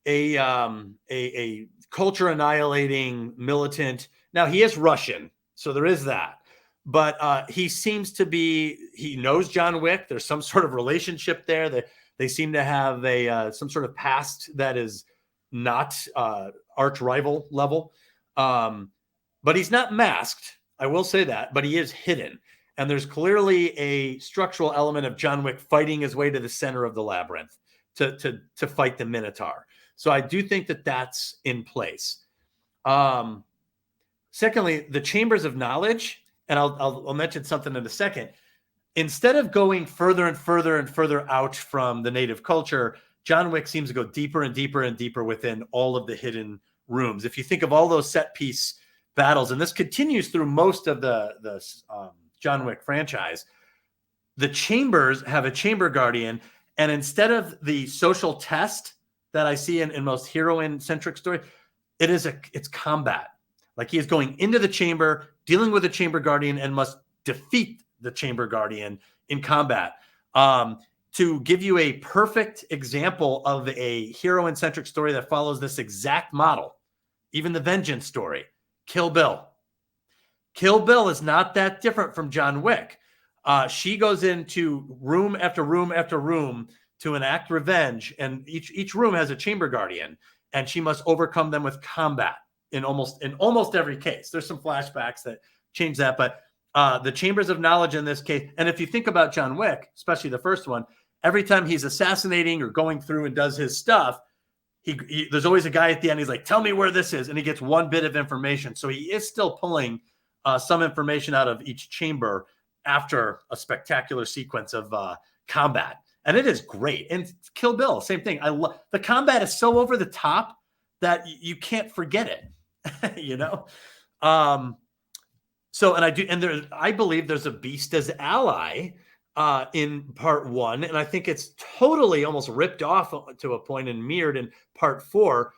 Speaker 7: a culture annihilating militant. Now he is Russian, so there is that. But he seems to be. He knows John Wick. There's some sort of relationship there. That they seem to have some sort of past that is not arch rival level. But he's not masked. I will say that, but he is hidden. And there's clearly a structural element of John Wick fighting his way to the center of the labyrinth to fight the Minotaur. So I do think that that's in place. Secondly, the chambers of knowledge, and I'll mention something in a second. Instead of going further and further and further out from the native culture, John Wick seems to go deeper and deeper and deeper within all of the hidden rooms. If you think of all those set piece battles, and this continues through most of the John Wick franchise, the chambers have a chamber guardian, and instead of the social test that I see in most heroine-centric story, it's combat. Like he is going into the chamber, dealing with a chamber guardian, and must defeat the chamber guardian in combat. To give you a perfect example of a heroine-centric story that follows this exact model, even the Vengeance story, Kill Bill. Kill Bill is not that different from John Wick. She goes into room after room after room to enact revenge, and each room has a chamber guardian, and she must overcome them with combat in almost every case. There's some flashbacks that change that, but the chambers of knowledge in this case, and if you think about John Wick, especially the first one, every time he's assassinating or going through and does his stuff, there's always a guy at the end. He's like, tell me where this is. And he gets one bit of information. So he is still pulling some information out of each chamber after a spectacular sequence of combat. And it is great. And Kill Bill, same thing. The combat is so over the top that you can't forget it, you know? I believe there's a beast as ally in part 1, and I think it's totally almost ripped off to a point and mirrored in part 4.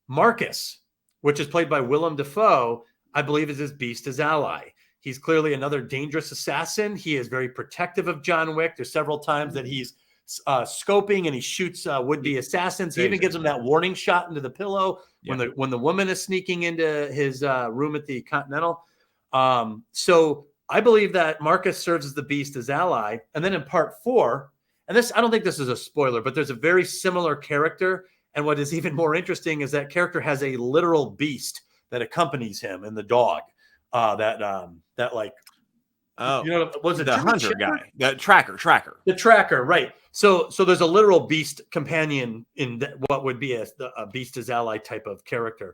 Speaker 7: Marcus, which is played by Willem Dafoe, I believe is his beast as ally. He's clearly another dangerous assassin. He is very protective of John Wick. There's several times that he's scoping and he shoots would-be assassins. He even gives him that warning shot into the pillow when the woman is sneaking into his room at the Continental. So I believe that Marcus serves as the beast as ally. And then in part 4, and this, I don't think this is a spoiler, but there's a very similar character. And what is even more interesting is that character has a literal beast that accompanies him in the dog. That like, was it
Speaker 3: the hunter guy, the tracker,
Speaker 7: the tracker, right? So there's a literal beast companion in what would be a beast as ally type of character.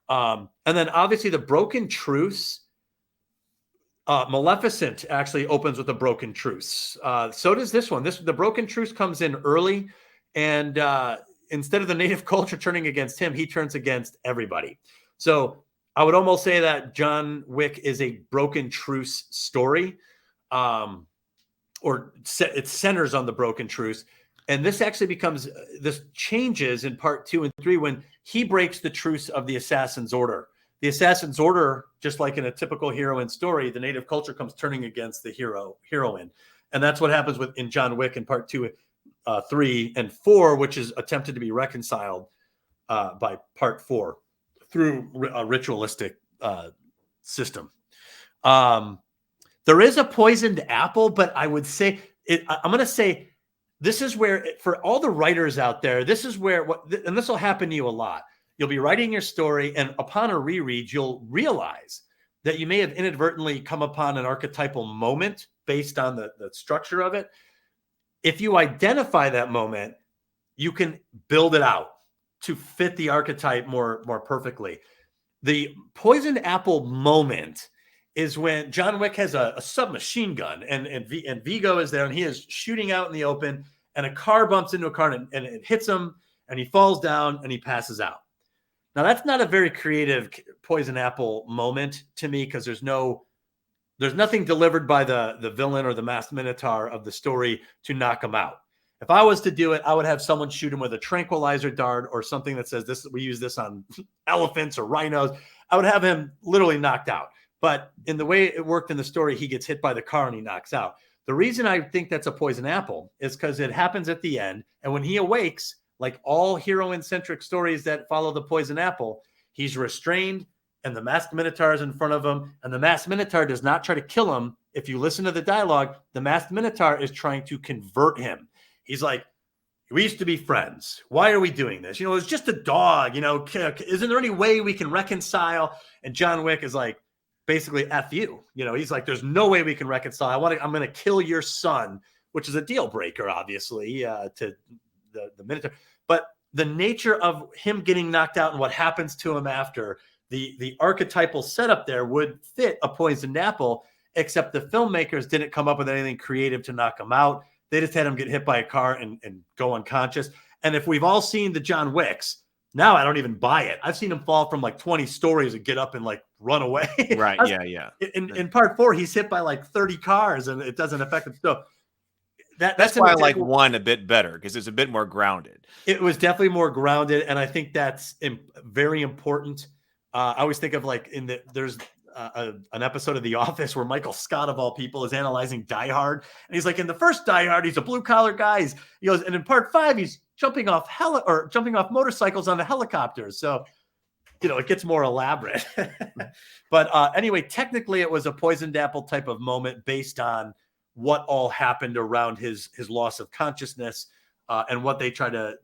Speaker 7: And then obviously the broken truce. Maleficent actually opens with a broken truce. So does this one. The broken truce comes in early, and instead of the native culture turning against him, he turns against everybody. So I would almost say that John Wick is a broken truce story, it centers on the broken truce. And this actually this changes in part 2 and 3 when he breaks the truce of the Assassin's Order. The Assassin's Order, just like in a typical heroine story, the native culture comes turning against the heroine. And that's what happens in John Wick in part 2, 3, and 4, which is attempted to be reconciled by part 4 through a ritualistic system. There is a poisoned apple, but I would say, I'm going to say, this is where, for all the writers out there, this is where, and this will happen to you a lot. You'll be writing your story, and upon a reread, you'll realize that you may have inadvertently come upon an archetypal moment based on the structure of it. If you identify that moment, you can build it out to fit the archetype more perfectly. The poisoned apple moment is when John Wick has a submachine gun, and Vigo is there, and he is shooting out in the open, and a car bumps into a car, and it hits him, and he falls down, and he passes out. Now, that's not a very creative poison apple moment to me, because there's nothing delivered by the villain or the masked minotaur of the story to knock him out. If I was to do it, I would have someone shoot him with a tranquilizer dart or something that says we use this on elephants or rhinos. I would have him literally knocked out. But in the way it worked in the story, he gets hit by the car and he knocks out. The reason I think that's a poison apple is because it happens at the end. And when he awakes, like all heroine-centric stories that follow the poison apple, he's restrained and the masked minotaur is in front of him. And the masked minotaur does not try to kill him. If you listen to the dialogue, the masked minotaur is trying to convert him. He's like, we used to be friends. Why are we doing this? You know, it's just a dog. You know, isn't there any way we can reconcile? And John Wick is like, basically, F you. You know, he's like, there's no way we can reconcile. I'm going to kill your son, which is a deal breaker, obviously, to the Minotaur. But the nature of him getting knocked out and what happens to him after, the archetypal setup there would fit a poisoned apple, except the filmmakers didn't come up with anything creative to knock him out. They just had him get hit by a car and go unconscious. And if we've all seen the John Wicks, now I don't even buy it. I've seen him fall from like 20 stories and get up and like run away.
Speaker 3: Right. Yeah.
Speaker 7: In part 4, he's hit by like 30 cars and it doesn't affect him. So
Speaker 3: that's why I like 1 a bit better, because it's a bit more grounded.
Speaker 7: It was definitely more grounded. And I think that's very important. I always think of like there's an episode of The Office where Michael Scott, of all people, is analyzing Die Hard. And he's like, in the first Die Hard, he's a blue collar guy. He goes, and in part 5, he's jumping off motorcycles on the helicopters. So, you know, it gets more elaborate. But anyway, technically it was a poisoned apple type of moment based on what all happened around his loss of consciousness and what they try to.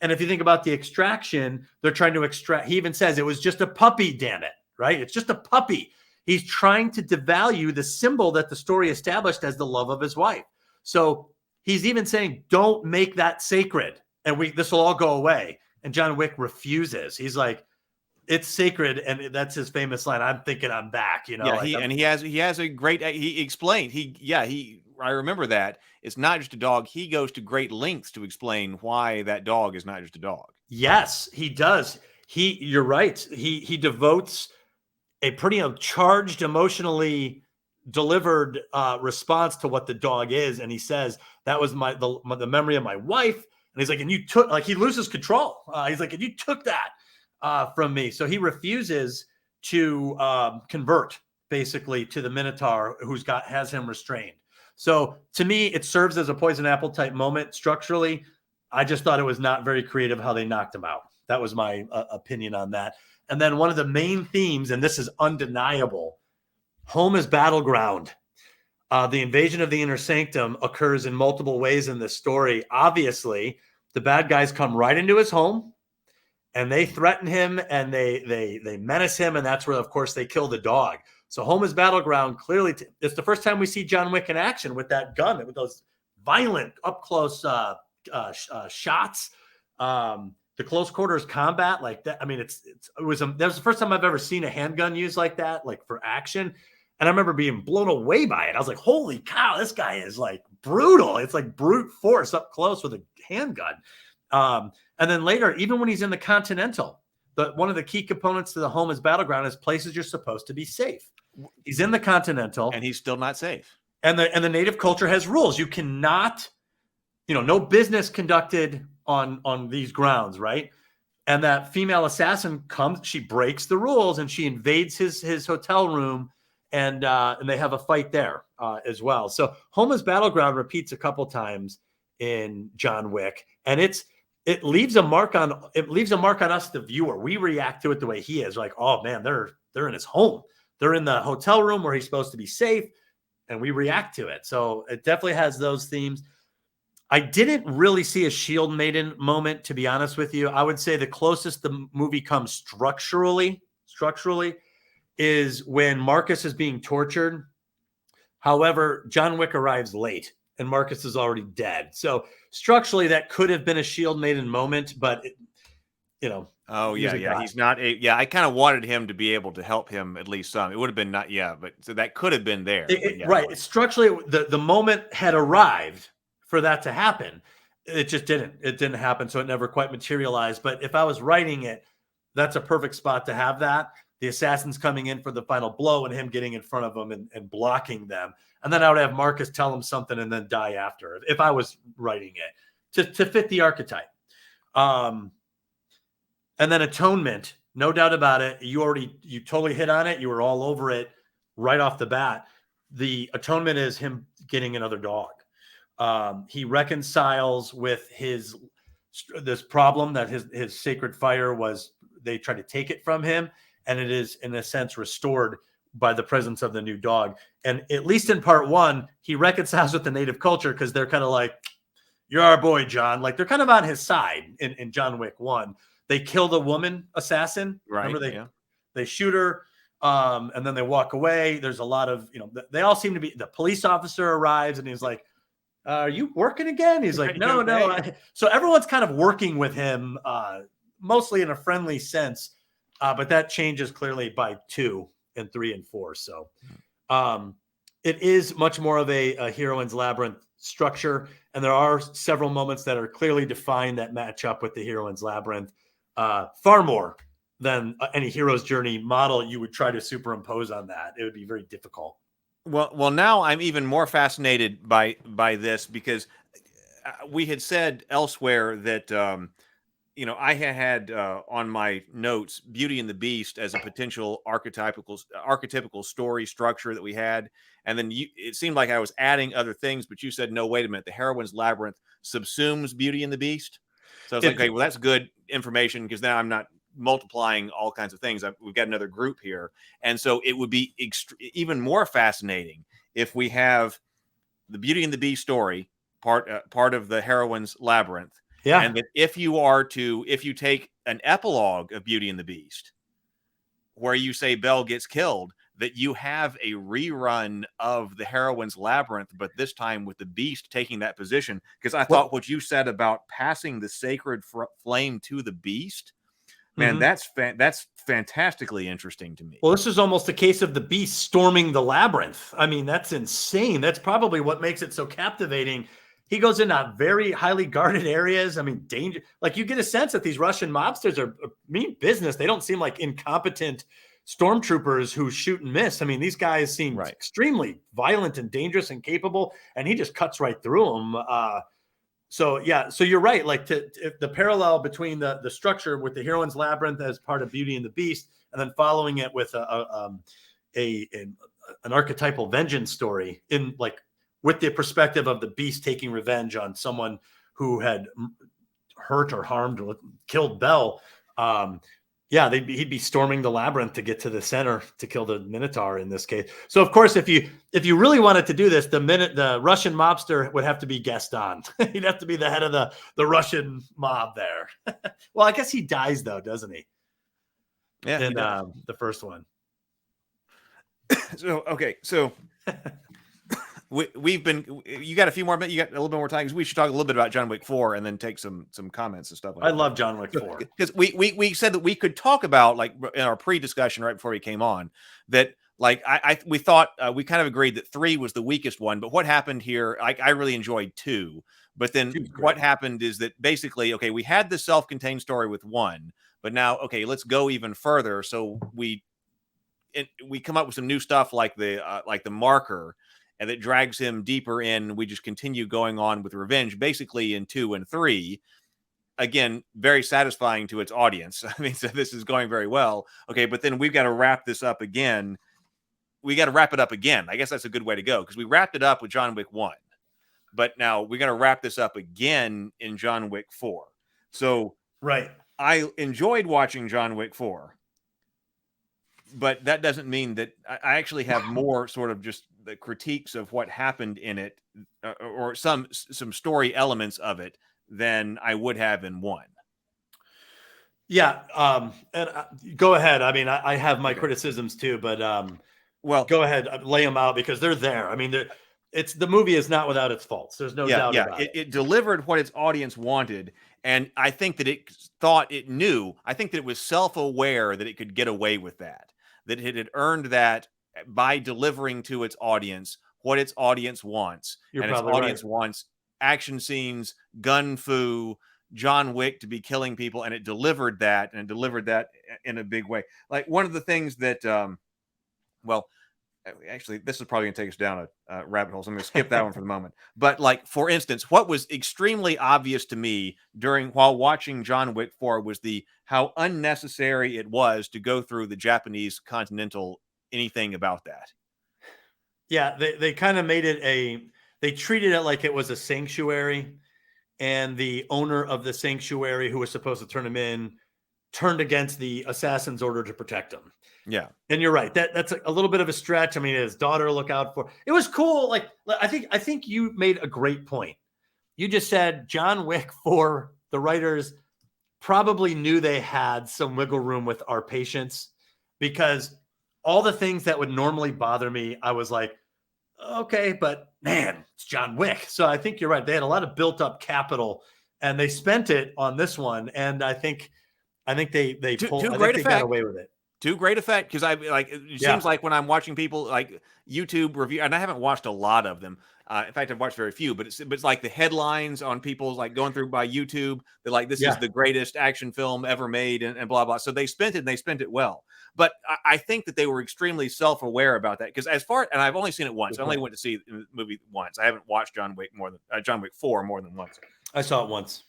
Speaker 7: And if you think about the extraction, they're trying to extract. He even says it was just a puppy, damn it. Right? It's just a puppy. He's trying to devalue the symbol that the story established as the love of his wife. So he's even saying, don't make that sacred. And this will all go away. And John Wick refuses. He's like, it's sacred. And that's his famous line. I'm thinking I'm back, you know?
Speaker 3: Yeah. He has a great, he explained, I remember that it's not just a dog. He goes to great lengths to explain why that dog is not just a dog.
Speaker 7: Yes, he does. You're right. He devotes a pretty charged, emotionally delivered response to what the dog is. And he says, that was the memory of my wife. And he's like, and you took, like, he loses control. He's like, and you took that from me. So he refuses to convert basically to the Minotaur has him restrained. So to me, it serves as a poison apple type moment structurally. I just thought it was not very creative how they knocked him out. That was my opinion on that. And then one of the main themes, and this is undeniable, home is battleground. The invasion of the inner sanctum occurs in multiple ways in this story. Obviously, the bad guys come right into his home and they threaten him and they menace him. And that's where, of course, they kill the dog. So home is battleground. Clearly, it's the first time we see John Wick in action with that gun, with those violent up-close shots. The close quarters combat like that. I mean, that was the first time I've ever seen a handgun used like that, like for action. And I remember being blown away by it. I was like, holy cow, this guy is like brutal. It's like brute force up close with a handgun. And then later, even when he's in the Continental, one of the key components to the home is battleground is places you're supposed to be safe. He's in the Continental.
Speaker 3: And he's still not safe.
Speaker 7: And the native culture has rules. You cannot, no business conducted on these grounds, right? And that female assassin comes, she breaks the rules and she invades his hotel room, and they have a fight there as well. So home is battleground repeats a couple times in John Wick, and it leaves a mark on us, the viewer. We react to it the way he is, like, oh man, they're in his home, they're in the hotel room where he's supposed to be safe, and we react to it. So it definitely has those themes. I didn't really see a Shield Maiden moment, to be honest with you. I would say the closest the movie comes structurally is when Marcus is being tortured. However, John Wick arrives late and Marcus is already dead. So structurally, that could have been a Shield Maiden moment, but
Speaker 3: Oh
Speaker 7: he's
Speaker 3: yeah,
Speaker 7: a
Speaker 3: yeah.
Speaker 7: guy.
Speaker 3: He's not a yeah. I kind of wanted him to be able to help him at least some. It would have been not but so that could have been there. But yeah,
Speaker 7: Right. Structurally, the moment had arrived for that to happen. It just didn't. It didn't happen, so it never quite materialized. But if I was writing it, that's a perfect spot to have that. The assassins coming in for the final blow and him getting in front of them and blocking them. And then I would have Marcus tell him something and then die after if I was writing it to fit the archetype. And then atonement, no doubt about it. You totally hit on it. You were all over it right off the bat. The atonement is him getting another dog. He reconciles with this problem that his sacred fire was, they tried to take it from him, and it is in a sense restored by the presence of the new dog. And at least in part one, he reconciles with the native culture because they're kind of like, you're our boy, John. Like they're kind of on his side in John Wick 1. They kill the woman assassin.
Speaker 3: right.
Speaker 7: Remember they shoot her. And then they walk away. There's a lot of, they all seem to be, the police officer arrives and he's like, are you working again? He's like, no. So everyone's kind of working with him, mostly in a friendly sense. But that changes clearly by 2 and 3 and 4. So it is much more of a heroine's labyrinth structure. And there are several moments that are clearly defined that match up with the heroine's labyrinth, far more than any hero's journey model you would try to superimpose on that. It would be very difficult.
Speaker 3: Well, now I'm even more fascinated by this because we had said elsewhere that I had on my notes Beauty and the Beast as a potential archetypical story structure that we had, and then it seemed like I was adding other things, but you said no. Wait a minute, the heroine's labyrinth subsumes Beauty and the Beast. So I was like, okay, well that's good information because now I'm not multiplying all kinds of things. We've got another group here, and so it would be even more fascinating if we have the Beauty and the Beast story part of the heroine's labyrinth.
Speaker 7: Yeah,
Speaker 3: and that if you take an epilogue of Beauty and the Beast, where you say Belle gets killed, that you have a rerun of the heroine's labyrinth, but this time with the Beast taking that position. Because I thought what you said about passing the sacred flame to the Beast. Man, that's fantastically interesting to me.
Speaker 7: Well, this is almost a case of the Beast storming the labyrinth. I mean, that's insane. That's probably what makes it so captivating. He goes into very highly guarded areas. I mean, danger. Like you get a sense that these Russian mobsters are mean business. They don't seem like incompetent stormtroopers who shoot and miss. I mean, these guys seem extremely violent and dangerous and capable, and he just cuts right through them. So you're right. Like if the parallel between the structure with the heroine's labyrinth as part of Beauty and the Beast, and then following it with an archetypal vengeance story with the perspective of the Beast taking revenge on someone who had hurt or harmed or killed Belle. He'd be storming the labyrinth to get to the center to kill the Minotaur in this case. So of course, if you really wanted to do this, the Russian mobster would have to be Gaston. He'd have to be the head of the Russian mob there. Well, I guess he dies though, doesn't he?
Speaker 3: Yeah,
Speaker 7: in the first one.
Speaker 3: So we've been. You got a few more minutes. You got a little bit more time because we should talk a little bit about John Wick 4 and then take some comments and stuff like that.
Speaker 7: I love John Wick 4
Speaker 3: because we said that we could talk about, like, in our pre-discussion right before we came on, that like we thought we kind of agreed that 3 was the weakest one, but what happened here? I really enjoyed 2, but then what happened is that basically, okay, we had the self-contained story with 1, but now okay, let's go even further. So we come up with some new stuff like the marker. And it drags him deeper in. We just continue going on with revenge, basically in 2 and 3. Again, very satisfying to its audience. I mean, so this is going very well. Okay, but then we've got to wrap this up again. We got to wrap it up again. I guess that's a good way to go because we wrapped it up with John Wick 1. But now we're going to wrap this up again in John Wick 4. So I enjoyed watching John Wick 4. But that doesn't mean that I actually have more sort of just the critiques of what happened in it or some story elements of it than I would have in 1.
Speaker 7: Yeah. And go ahead. I mean, I have my criticisms too, but well, go ahead, lay them out because they're there. I mean, it's the movie is not without its faults. There's no doubt about it.
Speaker 3: It delivered what its audience wanted, and I think that it thought it knew. I think that it was self-aware that it could get away with that. That it had earned that by delivering to its audience what its audience wants.
Speaker 7: You're
Speaker 3: and its
Speaker 7: probably
Speaker 3: audience wants action scenes, gun fu, John Wick to be killing people, and it delivered that, and delivered that in a big way. Like one of the things that, well, actually, this is probably going to take us down a rabbit hole, so I'm going to skip that one for the moment. But like, for instance, what was extremely obvious to me while watching John Wick 4 was how unnecessary it was to go through the Japanese Continental anything about that.
Speaker 7: Yeah, they kind of made it they treated it like it was a sanctuary, and the owner of the sanctuary, who was supposed to turn him in, turned against the assassin's order to protect him.
Speaker 3: Yeah.
Speaker 7: And you're right. That's a little bit of a stretch. I mean, his daughter look out for. It was cool. Like, I think you made a great point. You just said John Wick 4, the writers probably knew they had some wiggle room with our patience, because all the things that would normally bother me, I was like, okay, but man, it's John Wick. So I think you're right. They had a lot of built up capital, and they spent it on this one. And I think they got away with it.
Speaker 3: To great effect, because it seems like when I'm watching people like YouTube review, and I haven't watched a lot of them. In fact, I've watched very few, but it's like the headlines on people's like going through by YouTube. They're like, this is the greatest action film ever made, and blah, blah. So they spent it, and they spent it well. But I think that they were extremely self-aware about that, because and I've only seen it once. I only went to see the movie once. I haven't watched John Wick 4 more than once.
Speaker 7: I saw it once.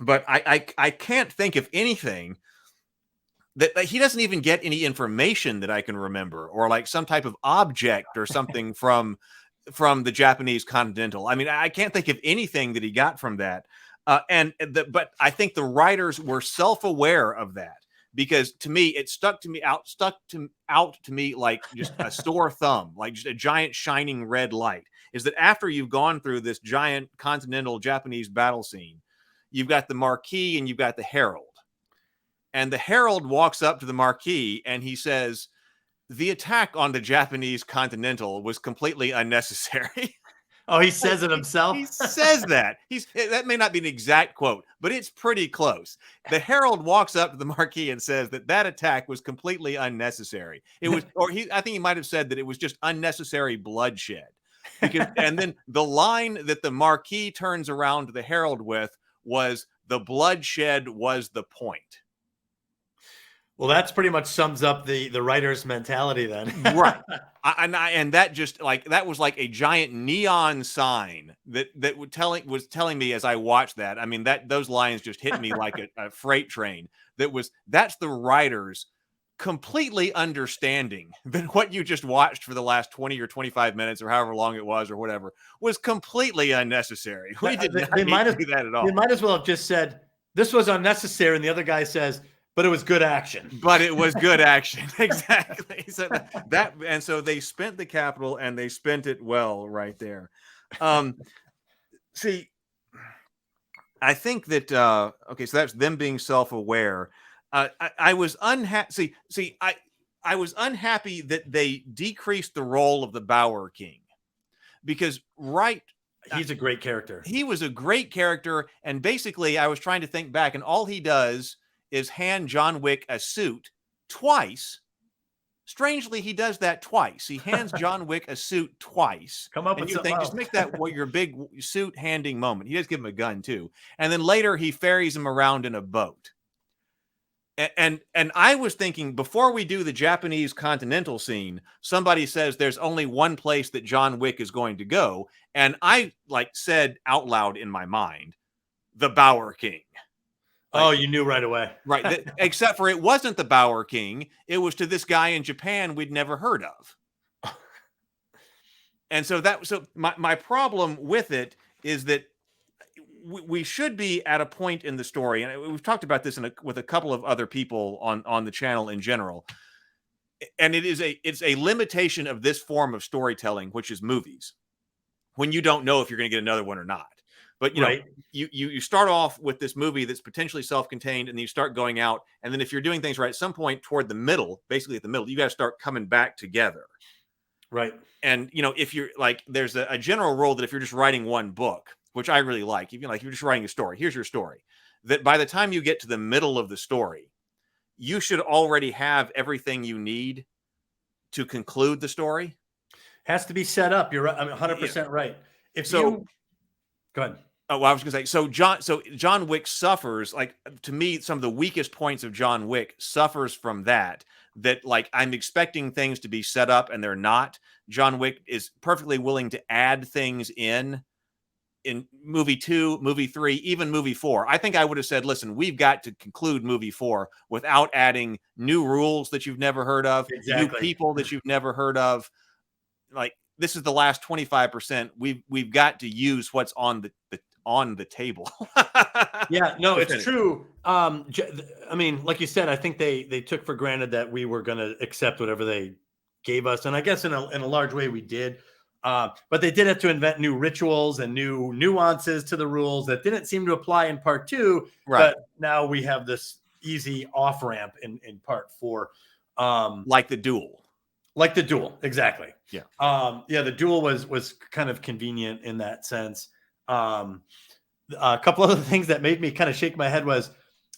Speaker 3: But I can't think of anything that he doesn't even get any information that I can remember, or like some type of object or something from the Japanese Continental. I mean, I can't think of anything that he got from that. But I think the writers were self-aware of that, because to me, it stuck out to me like just a sore thumb, like just a giant shining red light, is that after you've gone through this giant Continental Japanese battle scene, you've got the Marquis and you've got the Herald. And the Herald walks up to the Marquis and he says, the attack on the Japanese Continental was completely unnecessary.
Speaker 7: Oh, he says it himself?
Speaker 3: He says that. That may not be an exact quote, but it's pretty close. The Herald walks up to the Marquis and says that attack was completely unnecessary. It was, I think he might have said that it was just unnecessary bloodshed. And then the line that the Marquis turns around to the Herald with was, the bloodshed was the point.
Speaker 7: Well, that's pretty much sums up the writer's mentality then.
Speaker 3: Right. And that just like, that was like a giant neon sign that was telling me as I watched that. I mean, those lines just hit me like a freight train. That's the writers completely understanding that what you just watched for the last 20 or 25 minutes or however long it was or whatever was completely unnecessary. We did not need to do that at all.
Speaker 7: They might as well have just said, this was unnecessary. And the other guy says, but it was good action.
Speaker 3: But it was good action. Exactly. So and so they spent the capital, and they spent it well right there. See, I think that, okay, so that's them being self-aware. I was unhappy. I was unhappy that they decreased the role of the Bower King, because
Speaker 7: he's a great character.
Speaker 3: He was a great character. And basically I was trying to think back, and all he does is hand John Wick a suit twice. Strangely, he does that twice. He hands John Wick a suit twice.
Speaker 7: Come up with something else.
Speaker 3: Just make that what your big suit handing moment. He does give him a gun too. And then later he ferries him around in a boat. And I was thinking, before we do the Japanese Continental scene, somebody says there's only one place that John Wick is going to go. And I said out loud in my mind, the Bower King.
Speaker 7: Oh, you knew right away.
Speaker 3: Right. Except for it wasn't the Bower King. It was to this guy in Japan we'd never heard of. And so my problem with it is that we should be at a point in the story, and we've talked about this with a couple of other people on the channel in general. And it's a limitation of this form of storytelling, which is movies, when you don't know if you're going to get another one or not. But you start off with this movie that's potentially self-contained, and then you start going out, and then if you're doing things right, at some point toward the middle, basically at the middle, you got to start coming back together.
Speaker 7: Right.
Speaker 3: And, if you're like, there's a general rule that if you're just writing one book, which I really like, if you're just writing a story, here's your story, that by the time you get to the middle of the story, you should already have everything you need to conclude the story.
Speaker 7: Has to be set up. You're right. I'm 100% right. Go ahead.
Speaker 3: Oh, well, I was going to say, so John Wick suffers, like, to me, some of the weakest points of John Wick suffers from that, like, I'm expecting things to be set up and they're not. John Wick is perfectly willing to add things in movie 2, movie 3, even movie 4. I think I would have said, listen, we've got to conclude movie 4 without adding new rules that you've never heard of, new people that you've never heard of. Like, this is the last 25%. We've got to use what's on the table.
Speaker 7: Yeah, no, it's true. I mean, like you said, I think they took for granted that we were going to accept whatever they gave us, and I guess in a large way we did. But they did have to invent new rituals and new nuances to the rules that didn't seem to apply in part 2. Right. But now we have this easy off ramp in part 4,
Speaker 3: like the duel.
Speaker 7: Like the duel, exactly.
Speaker 3: Yeah.
Speaker 7: The duel was kind of convenient in that sense. A couple other things that made me kind of shake my head was,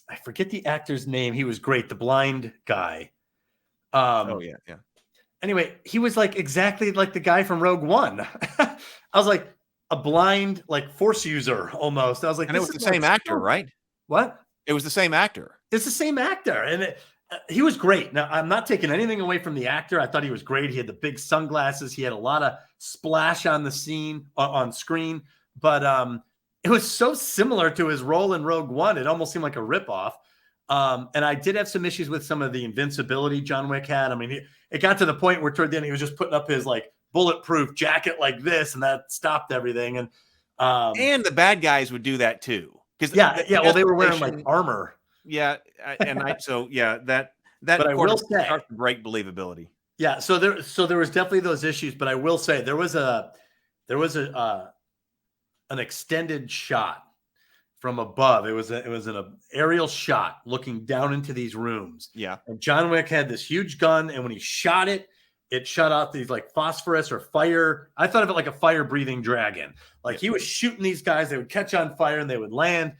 Speaker 7: I forget the actor's name. He was great, the blind guy.
Speaker 3: Yeah.
Speaker 7: Anyway, he was like exactly like the guy from Rogue One. I was like a blind, like Force user almost. I was like,
Speaker 3: and it was the same actor, right?
Speaker 7: What?
Speaker 3: It was the same actor.
Speaker 7: It's the same actor, and he was great. Now, I'm not taking anything away from the actor. I thought he was great. He had the big sunglasses. He had a lot of splash on the scene on screen, but it was so similar to his role in Rogue One. It almost seemed like a ripoff. And I did have some issues with some of the invincibility John Wick had. I mean, it got to the point where toward the end, he was just putting up his like bulletproof jacket like this, and that stopped everything. And
Speaker 3: the bad guys would do that too.
Speaker 7: Well, they were wearing like armor.
Speaker 3: Yeah. That
Speaker 7: but I will say,
Speaker 3: starts to break believability.
Speaker 7: Yeah. So there was definitely those issues, but I will say there was an extended shot from above. It was an aerial shot looking down into these rooms.
Speaker 3: Yeah.
Speaker 7: And John Wick had this huge gun, and when he shot it, it shot out these like phosphorus or fire. I thought of it like a fire breathing dragon. Like he was shooting these guys, they would catch on fire and they would land.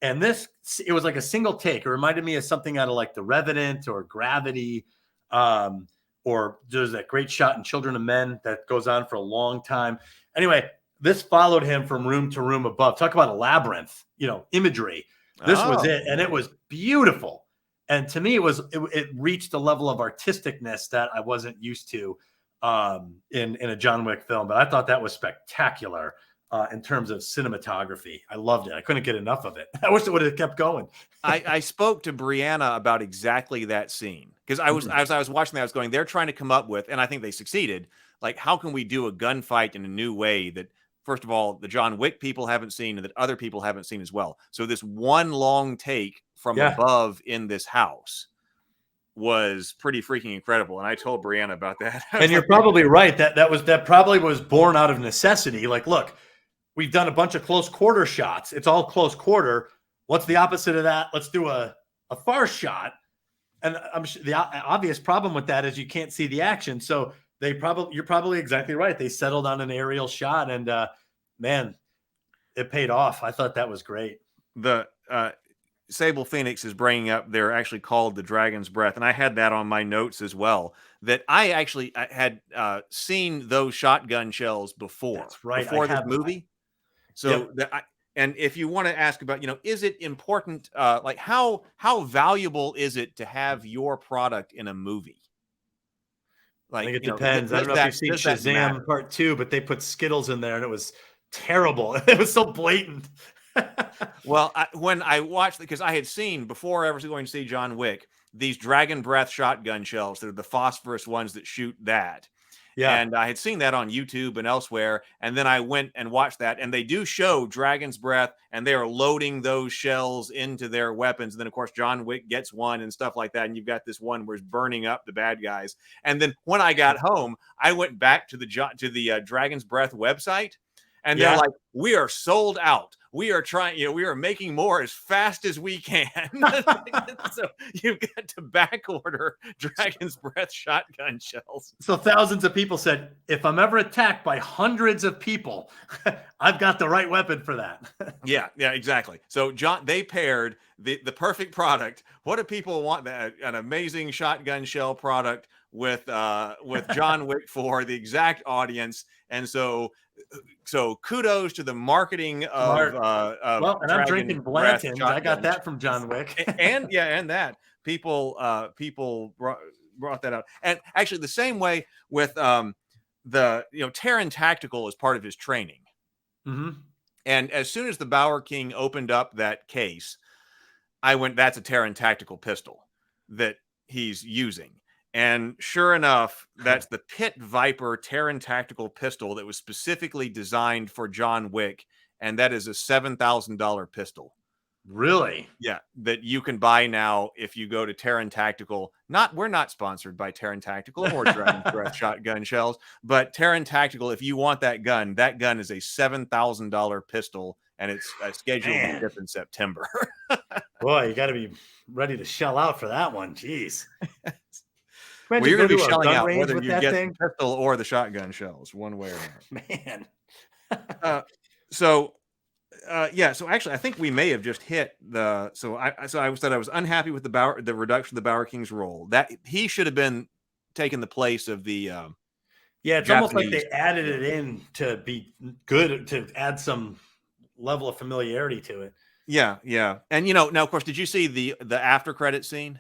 Speaker 7: And it was like a single take. It reminded me of something out of like The Revenant or Gravity, or there's that great shot in Children of Men that goes on for a long time. Anyway, this followed him from room to room above. Talk about a labyrinth, imagery. This was it, and it was beautiful. And to me, it reached a level of artisticness that I wasn't used to in a John Wick film. But I thought that was spectacular in terms of cinematography. I loved it. I couldn't get enough of it. I wish it would have kept going.
Speaker 3: I spoke to Brianna about exactly that scene, because as I was watching that, I was going, they're trying to come up with, and I think they succeeded, like, how can we do a gunfight in a new way that, first of all, the John Wick people haven't seen and that other people haven't seen as well. So this one long take from above in this house was pretty freaking incredible. And I told Brianna about that.
Speaker 7: And you're probably right. That probably was born out of necessity. Like, look, we've done a bunch of close quarter shots. It's all close quarter. What's the opposite of that? Let's do a far shot. And I'm sure the obvious problem with that is you can't see the action. So you're probably exactly right. They settled on an aerial shot, and man, it paid off. I thought that was great.
Speaker 3: The Sable Phoenix is bringing up, they're actually called the Dragon's Breath, and I had that on my notes as well, that I had seen those shotgun shells before.
Speaker 7: That's right.
Speaker 3: Before this movie. So and if you want to ask about, is it important, like how valuable is it to have your product in a movie? Like,
Speaker 7: I think it depends. I don't know if you've seen Shazam Part 2, but they put Skittles in there, and it was terrible. It was so blatant.
Speaker 3: Well, when I watched, because I had seen, before I was going to see John Wick, these Dragon Breath shotgun shells. They're the phosphorus ones that shoot that. Yeah. And I had seen that on YouTube and elsewhere. And then I went and watched that, and they do show Dragon's Breath, and they are loading those shells into their weapons. And then, of course, John Wick gets one and stuff like that. And you've got this one where it's burning up the bad guys. And then when I got home, I went back to the Dragon's Breath website, and they're like, we are sold out. we are trying, we are making more as fast as we can. So you've got to back order Dragon's Breath shotgun shells.
Speaker 7: So thousands of people said, if I'm ever attacked by hundreds of people, I've got the right weapon for that.
Speaker 3: Yeah, exactly. So they paired the perfect product. What do people want? An amazing shotgun shell product with John Wick for the exact audience. And so kudos to the marketing of
Speaker 7: and I'm drinking Blanton's. I got that from John Wick.
Speaker 3: and that people brought that out. And actually the same way with Terran Tactical is part of his training.
Speaker 7: Mm-hmm.
Speaker 3: And as soon as the Bower King opened up that case, I went, that's a Terran Tactical pistol that he's using. And sure enough, that's the Pit Viper Terran Tactical pistol that was specifically designed for John Wick. And that is a $7,000 pistol.
Speaker 7: Really?
Speaker 3: Yeah, that you can buy now if you go to Terran Tactical. We're not sponsored by Terran Tactical or Dragon's Breath shotgun shells, but Terran Tactical, if you want that gun is a $7,000 pistol, and it's scheduled to ship in September.
Speaker 7: Boy, you got to be ready to shell out for that one. Jeez.
Speaker 3: Well, you're going to be shelling out whether you get
Speaker 7: the
Speaker 3: pistol or the shotgun shells, one way or another.
Speaker 7: Man.
Speaker 3: So actually, I think we may have just hit the. So I said I was unhappy with the reduction of the Bower King's role. That he should have been taking the place of the.
Speaker 7: It's almost like they added it in to be good, to add some level of familiarity to it.
Speaker 3: Yeah, and now of course, did you see the after credit scene?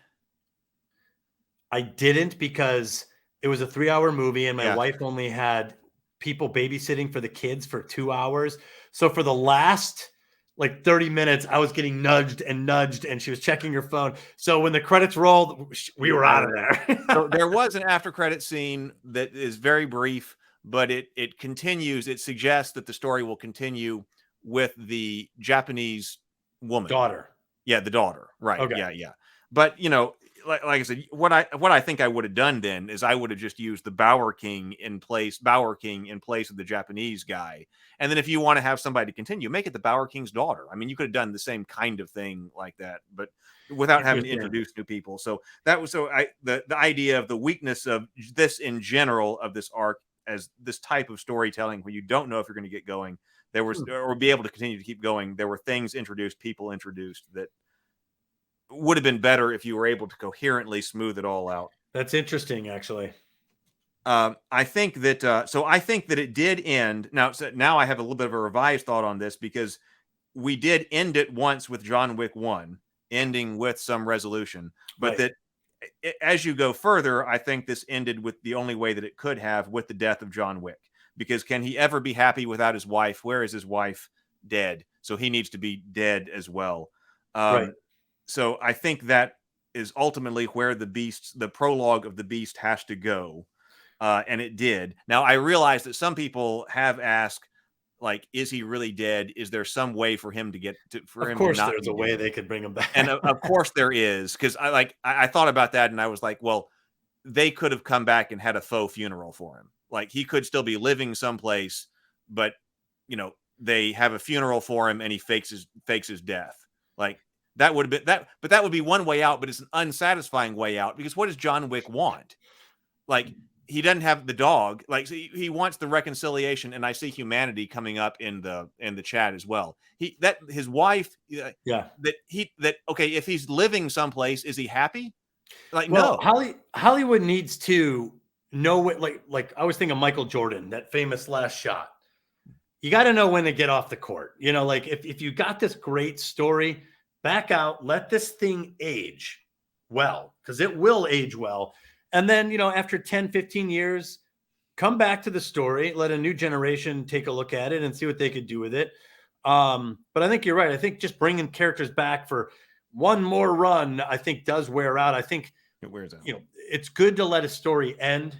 Speaker 7: I didn't, because it was a 3-hour movie, and my wife only had people babysitting for the kids for 2 hours. So for the last 30 minutes, I was getting nudged, and she was checking her phone. So when the credits rolled, we were out of there.
Speaker 3: So there was an after credit scene that is very brief, but it continues. It suggests that the story will continue with the Japanese woman.
Speaker 7: Daughter.
Speaker 3: Yeah, the daughter. Right.
Speaker 7: Okay.
Speaker 3: Yeah. But like I said, what I think I would have done then is I would have just used the Bower King in place of the Japanese guy. And then if you want to have somebody to continue, make it the Bower King's daughter. I mean, you could have done the same kind of thing like that, but without having to introduce new people. So that was the idea of the weakness of this in general of this arc as this type of storytelling where you don't know if you're going to get going. There was or be able to continue to keep going. There were people introduced that would have been better if you were able to coherently smooth it all out.
Speaker 7: That's interesting, actually.
Speaker 3: I think that it did end. Now I have a little bit of a revised thought on this, because we did end it once with John Wick 1, ending with some resolution. But that as you go further, I think this ended with the only way that it could have, with the death of John Wick. Because can he ever be happy without his wife? Where is his wife? Dead. So he needs to be dead as well.
Speaker 7: Right.
Speaker 3: So I think that is ultimately where the prologue of the Beast has to go. And it did. Now, I realize that some people have asked, is he really dead? Is there some way for him to get to, for him? Of course,
Speaker 7: there's a way they could bring him back.
Speaker 3: And of course there is. Because I thought about that, and I was like, well, they could have come back and had a faux funeral for him. He could still be living someplace, but they have a funeral for him and he fakes his death. That would have been that, but that would be one way out, but it's an unsatisfying way out, because what does John Wick want? He doesn't have the dog. He wants the reconciliation, and I see humanity coming up in the chat as well. His wife, if he's living someplace, is he happy? No.
Speaker 7: Hollywood needs to know what, like I was thinking Michael Jordan, that famous last shot. You got to know when to get off the court. If you got this great story, back out, let this thing age well, because it will age well. And then, after 10, 15 years, come back to the story, let a new generation take a look at it and see what they could do with it. But I think you're right. I think just bringing characters back for one more run, I think does wear out. I think
Speaker 3: it wears out.
Speaker 7: It's good to let a story end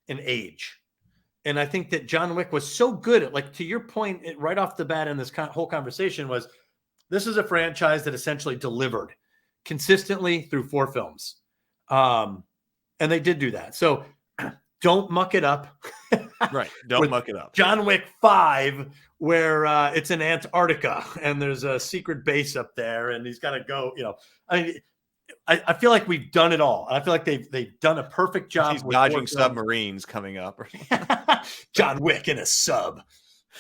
Speaker 7: and age. And I think that John Wick was so good at, to your point, right off the bat in this whole conversation was, this is a franchise that essentially delivered consistently through 4 films. And they did do that. So don't muck it up.
Speaker 3: Right. Don't
Speaker 7: With
Speaker 3: muck it up.
Speaker 7: John Wick 5, where it's in Antarctica and there's a secret base up there and he's got to go, I mean, I feel like we've done it all. I feel like they've done a perfect job.
Speaker 3: He's dodging submarines coming up.
Speaker 7: John Wick in a sub.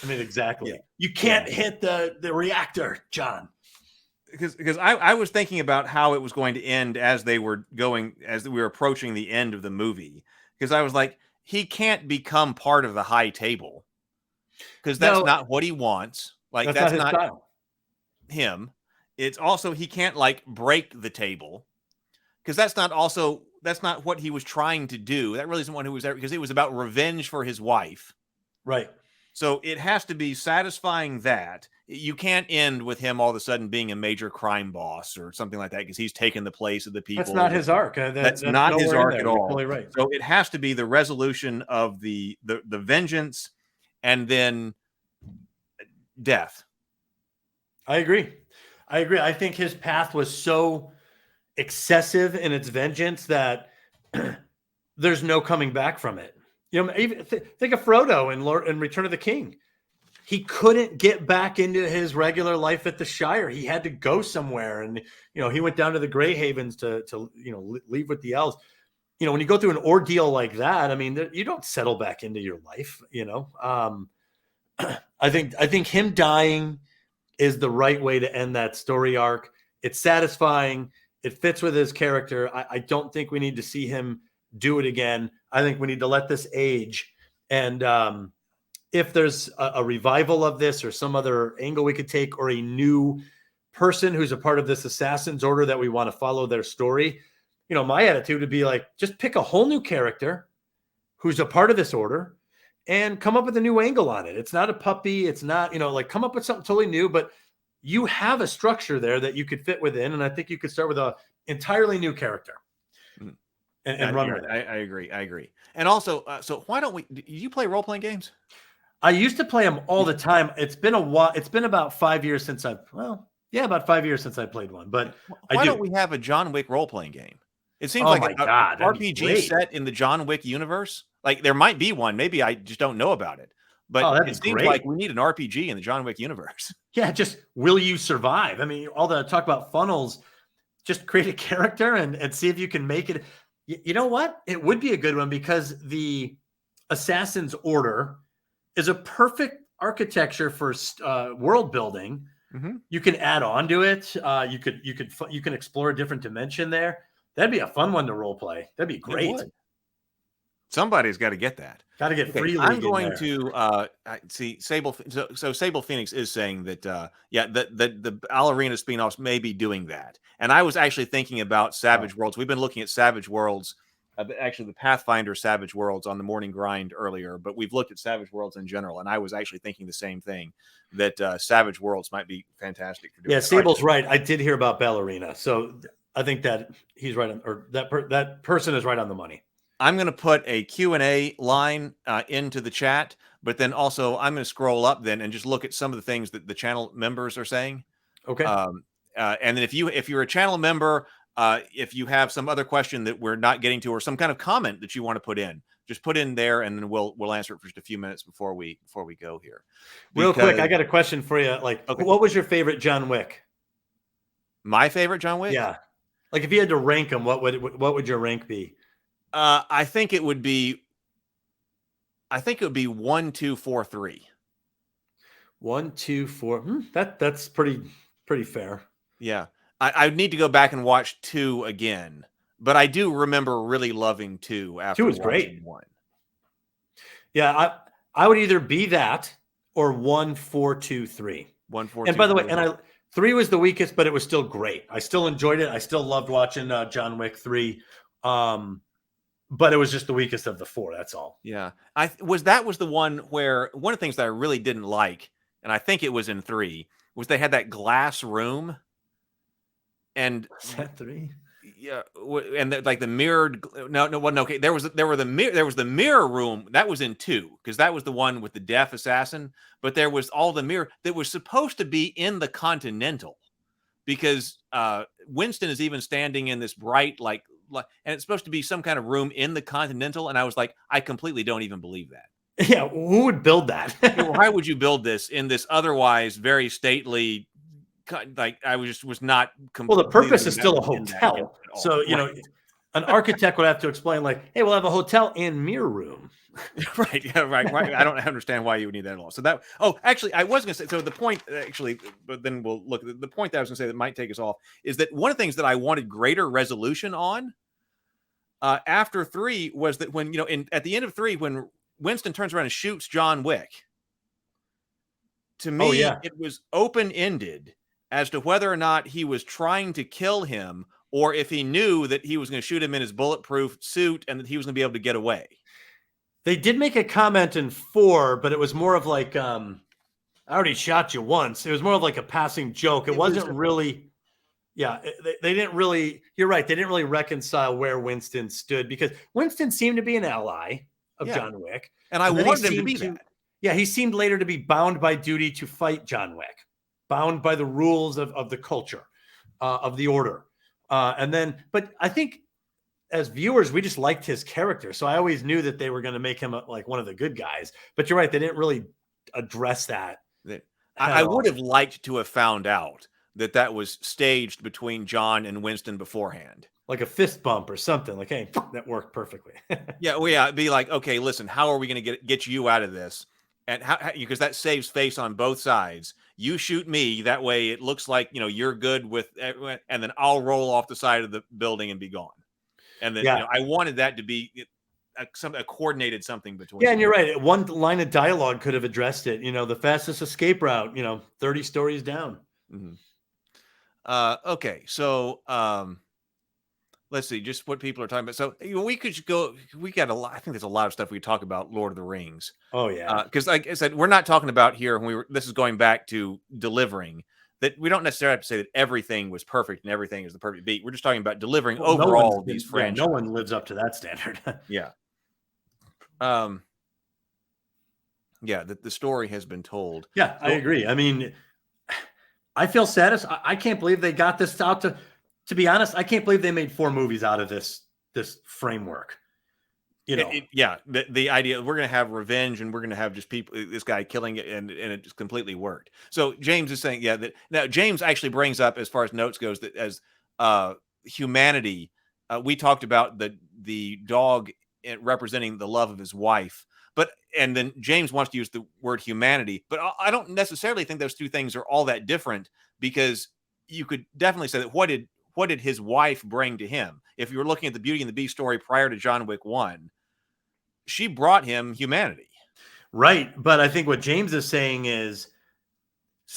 Speaker 7: I mean, exactly. Yeah. You can't hit the reactor, John.
Speaker 3: Because I was thinking about how it was going to end as we were approaching the end of the movie. Because I was like, he can't become part of the high table. Because that's not what he wants. Like that's not style. Him. It's also he can't like break the table. Because that's not what he was trying to do. That really isn't what he was there because it was about revenge for his wife.
Speaker 7: Right.
Speaker 3: So it has to be satisfying that. You can't end with him all of a sudden being a major crime boss or something like that because he's taken the place of the people.
Speaker 7: That's not his arc.
Speaker 3: That's not his arc at all.
Speaker 7: Totally right.
Speaker 3: So it has to be the resolution of the vengeance and then death.
Speaker 7: I agree. I think his path was so excessive in its vengeance that there's no coming back from it. Even think of Frodo in Return of the King. He couldn't get back into his regular life at the Shire. He had to go somewhere, and he went down to the Grey Havens to leave with the elves. When you go through an ordeal like that, I mean, you don't settle back into your life. I think him dying is the right way to end that story arc. It's satisfying. It fits with his character. I don't think we need to see him do it again. I think we need to let this age. And if there's a revival of this or some other angle we could take or a new person who's a part of this assassin's order that we want to follow their story, my attitude would be like, just pick a whole new character who's a part of this order and come up with a new angle on it. It's not a puppy. It's not, come up with something totally new, but you have a structure there that you could fit within. And I think you could start with a entirely new character. And run with it.
Speaker 3: I agree. And also, so why don't we? Do you play role playing games?
Speaker 7: I used to play them all the time. It's been a while. It's been about 5 years since about 5 years since I played one. But
Speaker 3: why don't we have a John Wick role playing game? It seems like an RPG set in the John Wick universe. Like there might be one. Maybe I just don't know about it. But it seems like we need an RPG in the John Wick universe.
Speaker 7: Yeah, just will you survive? I mean, all the talk about funnels. Just create a character and see if you can make it. You know what? It would be a good one because the Assassin's Order is a perfect architecture for world building. Mm-hmm. You can add on to it. You can explore a different dimension there. That'd be a fun one to role play. That'd be great.
Speaker 3: Somebody's got to get that.
Speaker 7: Got to get free.
Speaker 3: I'm going to see Sable. So Sable Phoenix is saying that the Al Arena spinoffs may be doing that. And I was actually thinking about Savage Worlds. We've been looking at Savage Worlds, actually the Pathfinder Savage Worlds on the Morning Grind earlier, but we've looked at Savage Worlds in general. And I was actually thinking the same thing, that Savage Worlds might be fantastic for doing.
Speaker 7: Yeah, Sable's right. I did hear about Ballerina, so I think that he's right on, or that person is right on the money.
Speaker 3: I'm going to put a Q&A line into the chat, but then also I'm going to scroll up then and just look at some of the things that the channel members are saying.
Speaker 7: Okay.
Speaker 3: And then if you're a channel member, if you have some other question that we're not getting to or some kind of comment that you want to put in, just put in there and then we'll answer it for just a few minutes before we go here.
Speaker 7: Real quick, I got a question for you. What was your favorite John Wick?
Speaker 3: My favorite John Wick?
Speaker 7: Yeah. Like if you had to rank them, what would your rank be?
Speaker 3: I think it would be 1, 2, 4, 3.
Speaker 7: 1, 2, 4. That's pretty fair.
Speaker 3: Yeah. I need to go back and watch 2 again, but I do remember really loving 2 after
Speaker 7: 2 was great.
Speaker 3: 1.
Speaker 7: Yeah, I would either be that or 1, 4, 2, 3.
Speaker 3: 1, 4, 2.
Speaker 7: And by the way, 3 was the weakest, but it was still great. I still enjoyed it. I still loved watching John Wick 3. But it was just the weakest of the 4. That's all.
Speaker 3: Yeah. That was the one where one of the things that I really didn't like, and I think it was in 3, was they had that glass room. And
Speaker 7: was that 3?
Speaker 3: Yeah, and the mirrored. No. Okay, there was the mirror room that was in 2 because that was the one with the deaf assassin. But there was all the mirror that was supposed to be in the Continental, because Winston is even standing in this bright and it's supposed to be some kind of room in the Continental. And I was like, I completely don't even believe that.
Speaker 7: Yeah, who would build that?
Speaker 3: Why would you build this in this otherwise very stately? Like I was not.
Speaker 7: Well, the purpose is still a hotel, so you know, an architect would have to explain, like, "Hey, we'll have a hotel and mirror room."
Speaker 3: Right. Yeah. Right. I don't understand why you would need that at all. So that. Oh, actually, I was going to say. So the point, actually, but then we'll look. The point that I was going to say that might take us off is that one of the things that I wanted greater resolution on after 3 was that when at the end of 3 when Winston turns around and shoots John Wick. To me, it was open-ended as to whether or not he was trying to kill him or if he knew that he was going to shoot him in his bulletproof suit and that he was going to be able to get away.
Speaker 7: They did make a comment in 4, but it was more of like, I already shot you once. It was more of like a passing joke. It wasn't really, they didn't really, you're right. They didn't really reconcile where Winston stood because Winston seemed to be an ally of John Wick.
Speaker 3: And I wanted him to be that.
Speaker 7: Yeah, he seemed later to be bound by duty to fight John Wick, bound by the rules of the culture, of the order. But I think as viewers, we just liked his character. So I always knew that they were going to make him like one of the good guys. But you're right, they didn't really address that.
Speaker 3: I would have liked to have found out that was staged between John and Winston beforehand.
Speaker 7: Like a fist bump or something. Like, hey, that worked perfectly.
Speaker 3: It'd be like, okay, listen, how are we going to get you out of this? And how because that saves face on both sides. You shoot me, that way it looks like you're good with, and then I'll roll off the side of the building and be gone. And then I wanted that to be a coordinated something between. Yeah,
Speaker 7: and you're right. One line of dialogue could have addressed it. The fastest escape route. 30 stories down.
Speaker 3: Mm-hmm. Okay, so let's see, just what people are talking about. So we could go. We got a lot. I think there's a lot of stuff we talk about Lord of the Rings.
Speaker 7: Oh yeah,
Speaker 3: because like I said, we're not talking about here when this is going back to delivering. That we don't necessarily have to say that everything was perfect and everything is the perfect beat. We're just talking about delivering overall these franchises.
Speaker 7: No one lives up to that standard.
Speaker 3: Yeah. The story has been told.
Speaker 7: Yeah, I agree. I mean, I feel satisfied. I can't believe they got this out to be honest, I can't believe they made 4 movies out of this framework.
Speaker 3: The idea we're going to have revenge and we're going to have just this guy killing it and it just completely worked. So James is saying, that now James actually brings up, as far as notes goes, that as humanity, we talked about the dog representing the love of his wife, and then James wants to use the word humanity, but I don't necessarily think those two things are all that different, because you could definitely say that what did his wife bring to him? If you were looking at the Beauty and the Beast story prior to John Wick 1, she brought him humanity.
Speaker 7: Right. But I think what James is saying is,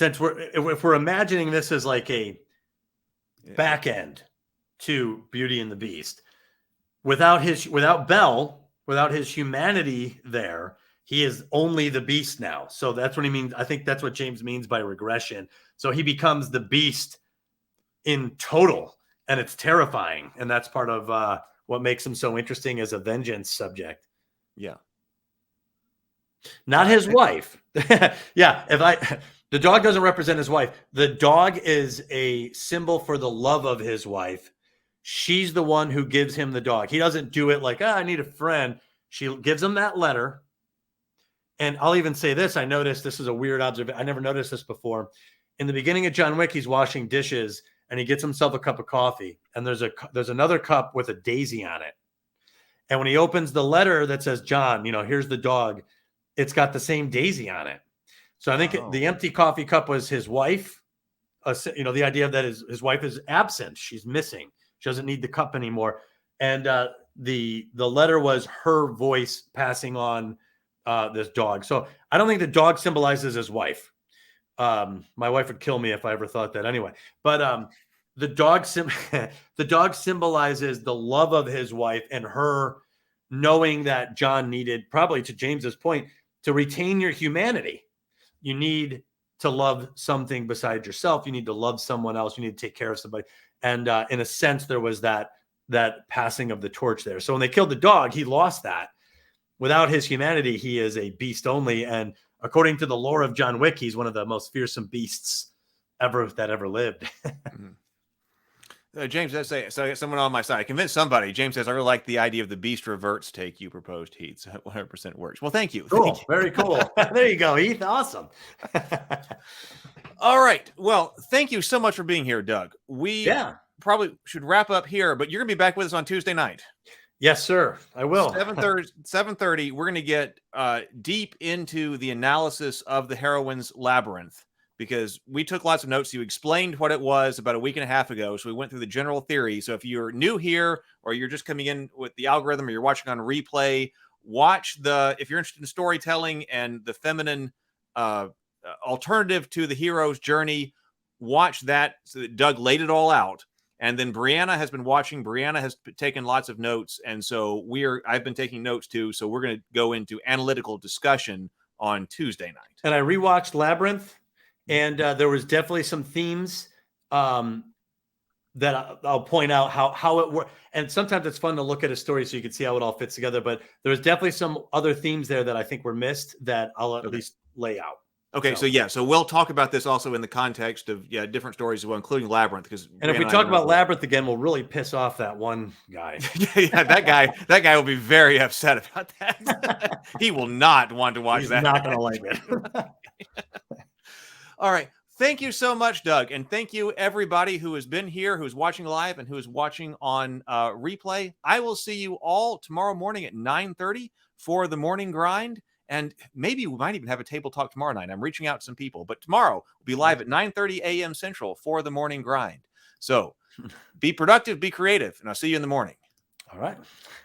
Speaker 7: if we're imagining this as like a back end to Beauty and the Beast, without Belle, without his humanity there, he is only the Beast now. So that's what he means. I think that's what James means by regression. So he becomes the Beast in total, and it's terrifying. And that's part of what makes him so interesting as a vengeance subject.
Speaker 3: Yeah.
Speaker 7: Not his wife. Yeah. The dog doesn't represent his wife. The dog is a symbol for the love of his wife. She's the one who gives him the dog. He doesn't do it like, I need a friend. She gives him that letter. And I'll even say this. I noticed, this is a weird observation. I never noticed this before. In the beginning of John Wick, he's washing dishes and he gets himself a cup of coffee. And there's another cup with a daisy on it. And when he opens the letter that says, John, here's the dog, it's got the same daisy on it. So I think the empty coffee cup was his wife. The idea that his wife is absent. She's missing. She doesn't need the cup anymore. And the letter was her voice passing on this dog. So I don't think the dog symbolizes his wife. My wife would kill me if I ever thought that anyway. But the dog symbolizes the love of his wife and her knowing that John needed, probably to James's point, to retain your humanity. You need to love something besides yourself. You need to love someone else. You need to take care of somebody. And in a sense, there was that passing of the torch there. So when they killed the dog, he lost that. Without his humanity, he is a beast only. And according to the lore of John Wick, he's one of the most fearsome beasts that ever lived.
Speaker 3: James does say, so I got someone on my side. I convinced somebody. James says, I really like the idea of the beast reverts take you proposed, Heath. So 100% works. Well, thank you.
Speaker 7: Cool.
Speaker 3: Thank you.
Speaker 7: Very cool. There you go, Heath. Awesome.
Speaker 3: All right. Well, thank you so much for being here, Doug. We probably should wrap up here, but you're going to be back with us on Tuesday night.
Speaker 7: Yes, sir. I will.
Speaker 3: 7:30. We're going to get deep into the analysis of the Heroine's Labyrinth, because we took lots of notes. You explained what it was about a week and a half ago. So we went through the general theory. So if you're new here, or you're just coming in with the algorithm, or you're watching on replay, if you're interested in storytelling and the feminine alternative to the hero's journey, watch that. So that Doug laid it all out. And then Brianna has been watching. Brianna has taken lots of notes. And so I've been taking notes too. So we're going to go into analytical discussion on Tuesday night.
Speaker 7: And I rewatched Labyrinth, and there was definitely some themes that I'll point out how it works. And sometimes it's fun to look at a story so you can see how it all fits together. But there's definitely some other themes there that I think were missed that I'll at least lay out.
Speaker 3: Okay, so we'll talk about this also in the context of different stories as well, including Labyrinth.
Speaker 7: And if we talk about Labyrinth again, we'll really piss off that one guy.
Speaker 3: that guy will be very upset about that. He will not want to watch that.
Speaker 7: He's not going to like it.
Speaker 3: All right. Thank you so much, Doug. And thank you, everybody who has been here, who's watching live, and who is watching on replay. I will see you all tomorrow morning at 9:30 for the morning grind. And maybe we might even have a table talk tomorrow night. I'm reaching out to some people. But tomorrow we'll be live at 9:30 a.m. Central for the morning grind. So be productive, be creative, and I'll see you in the morning.
Speaker 7: All right.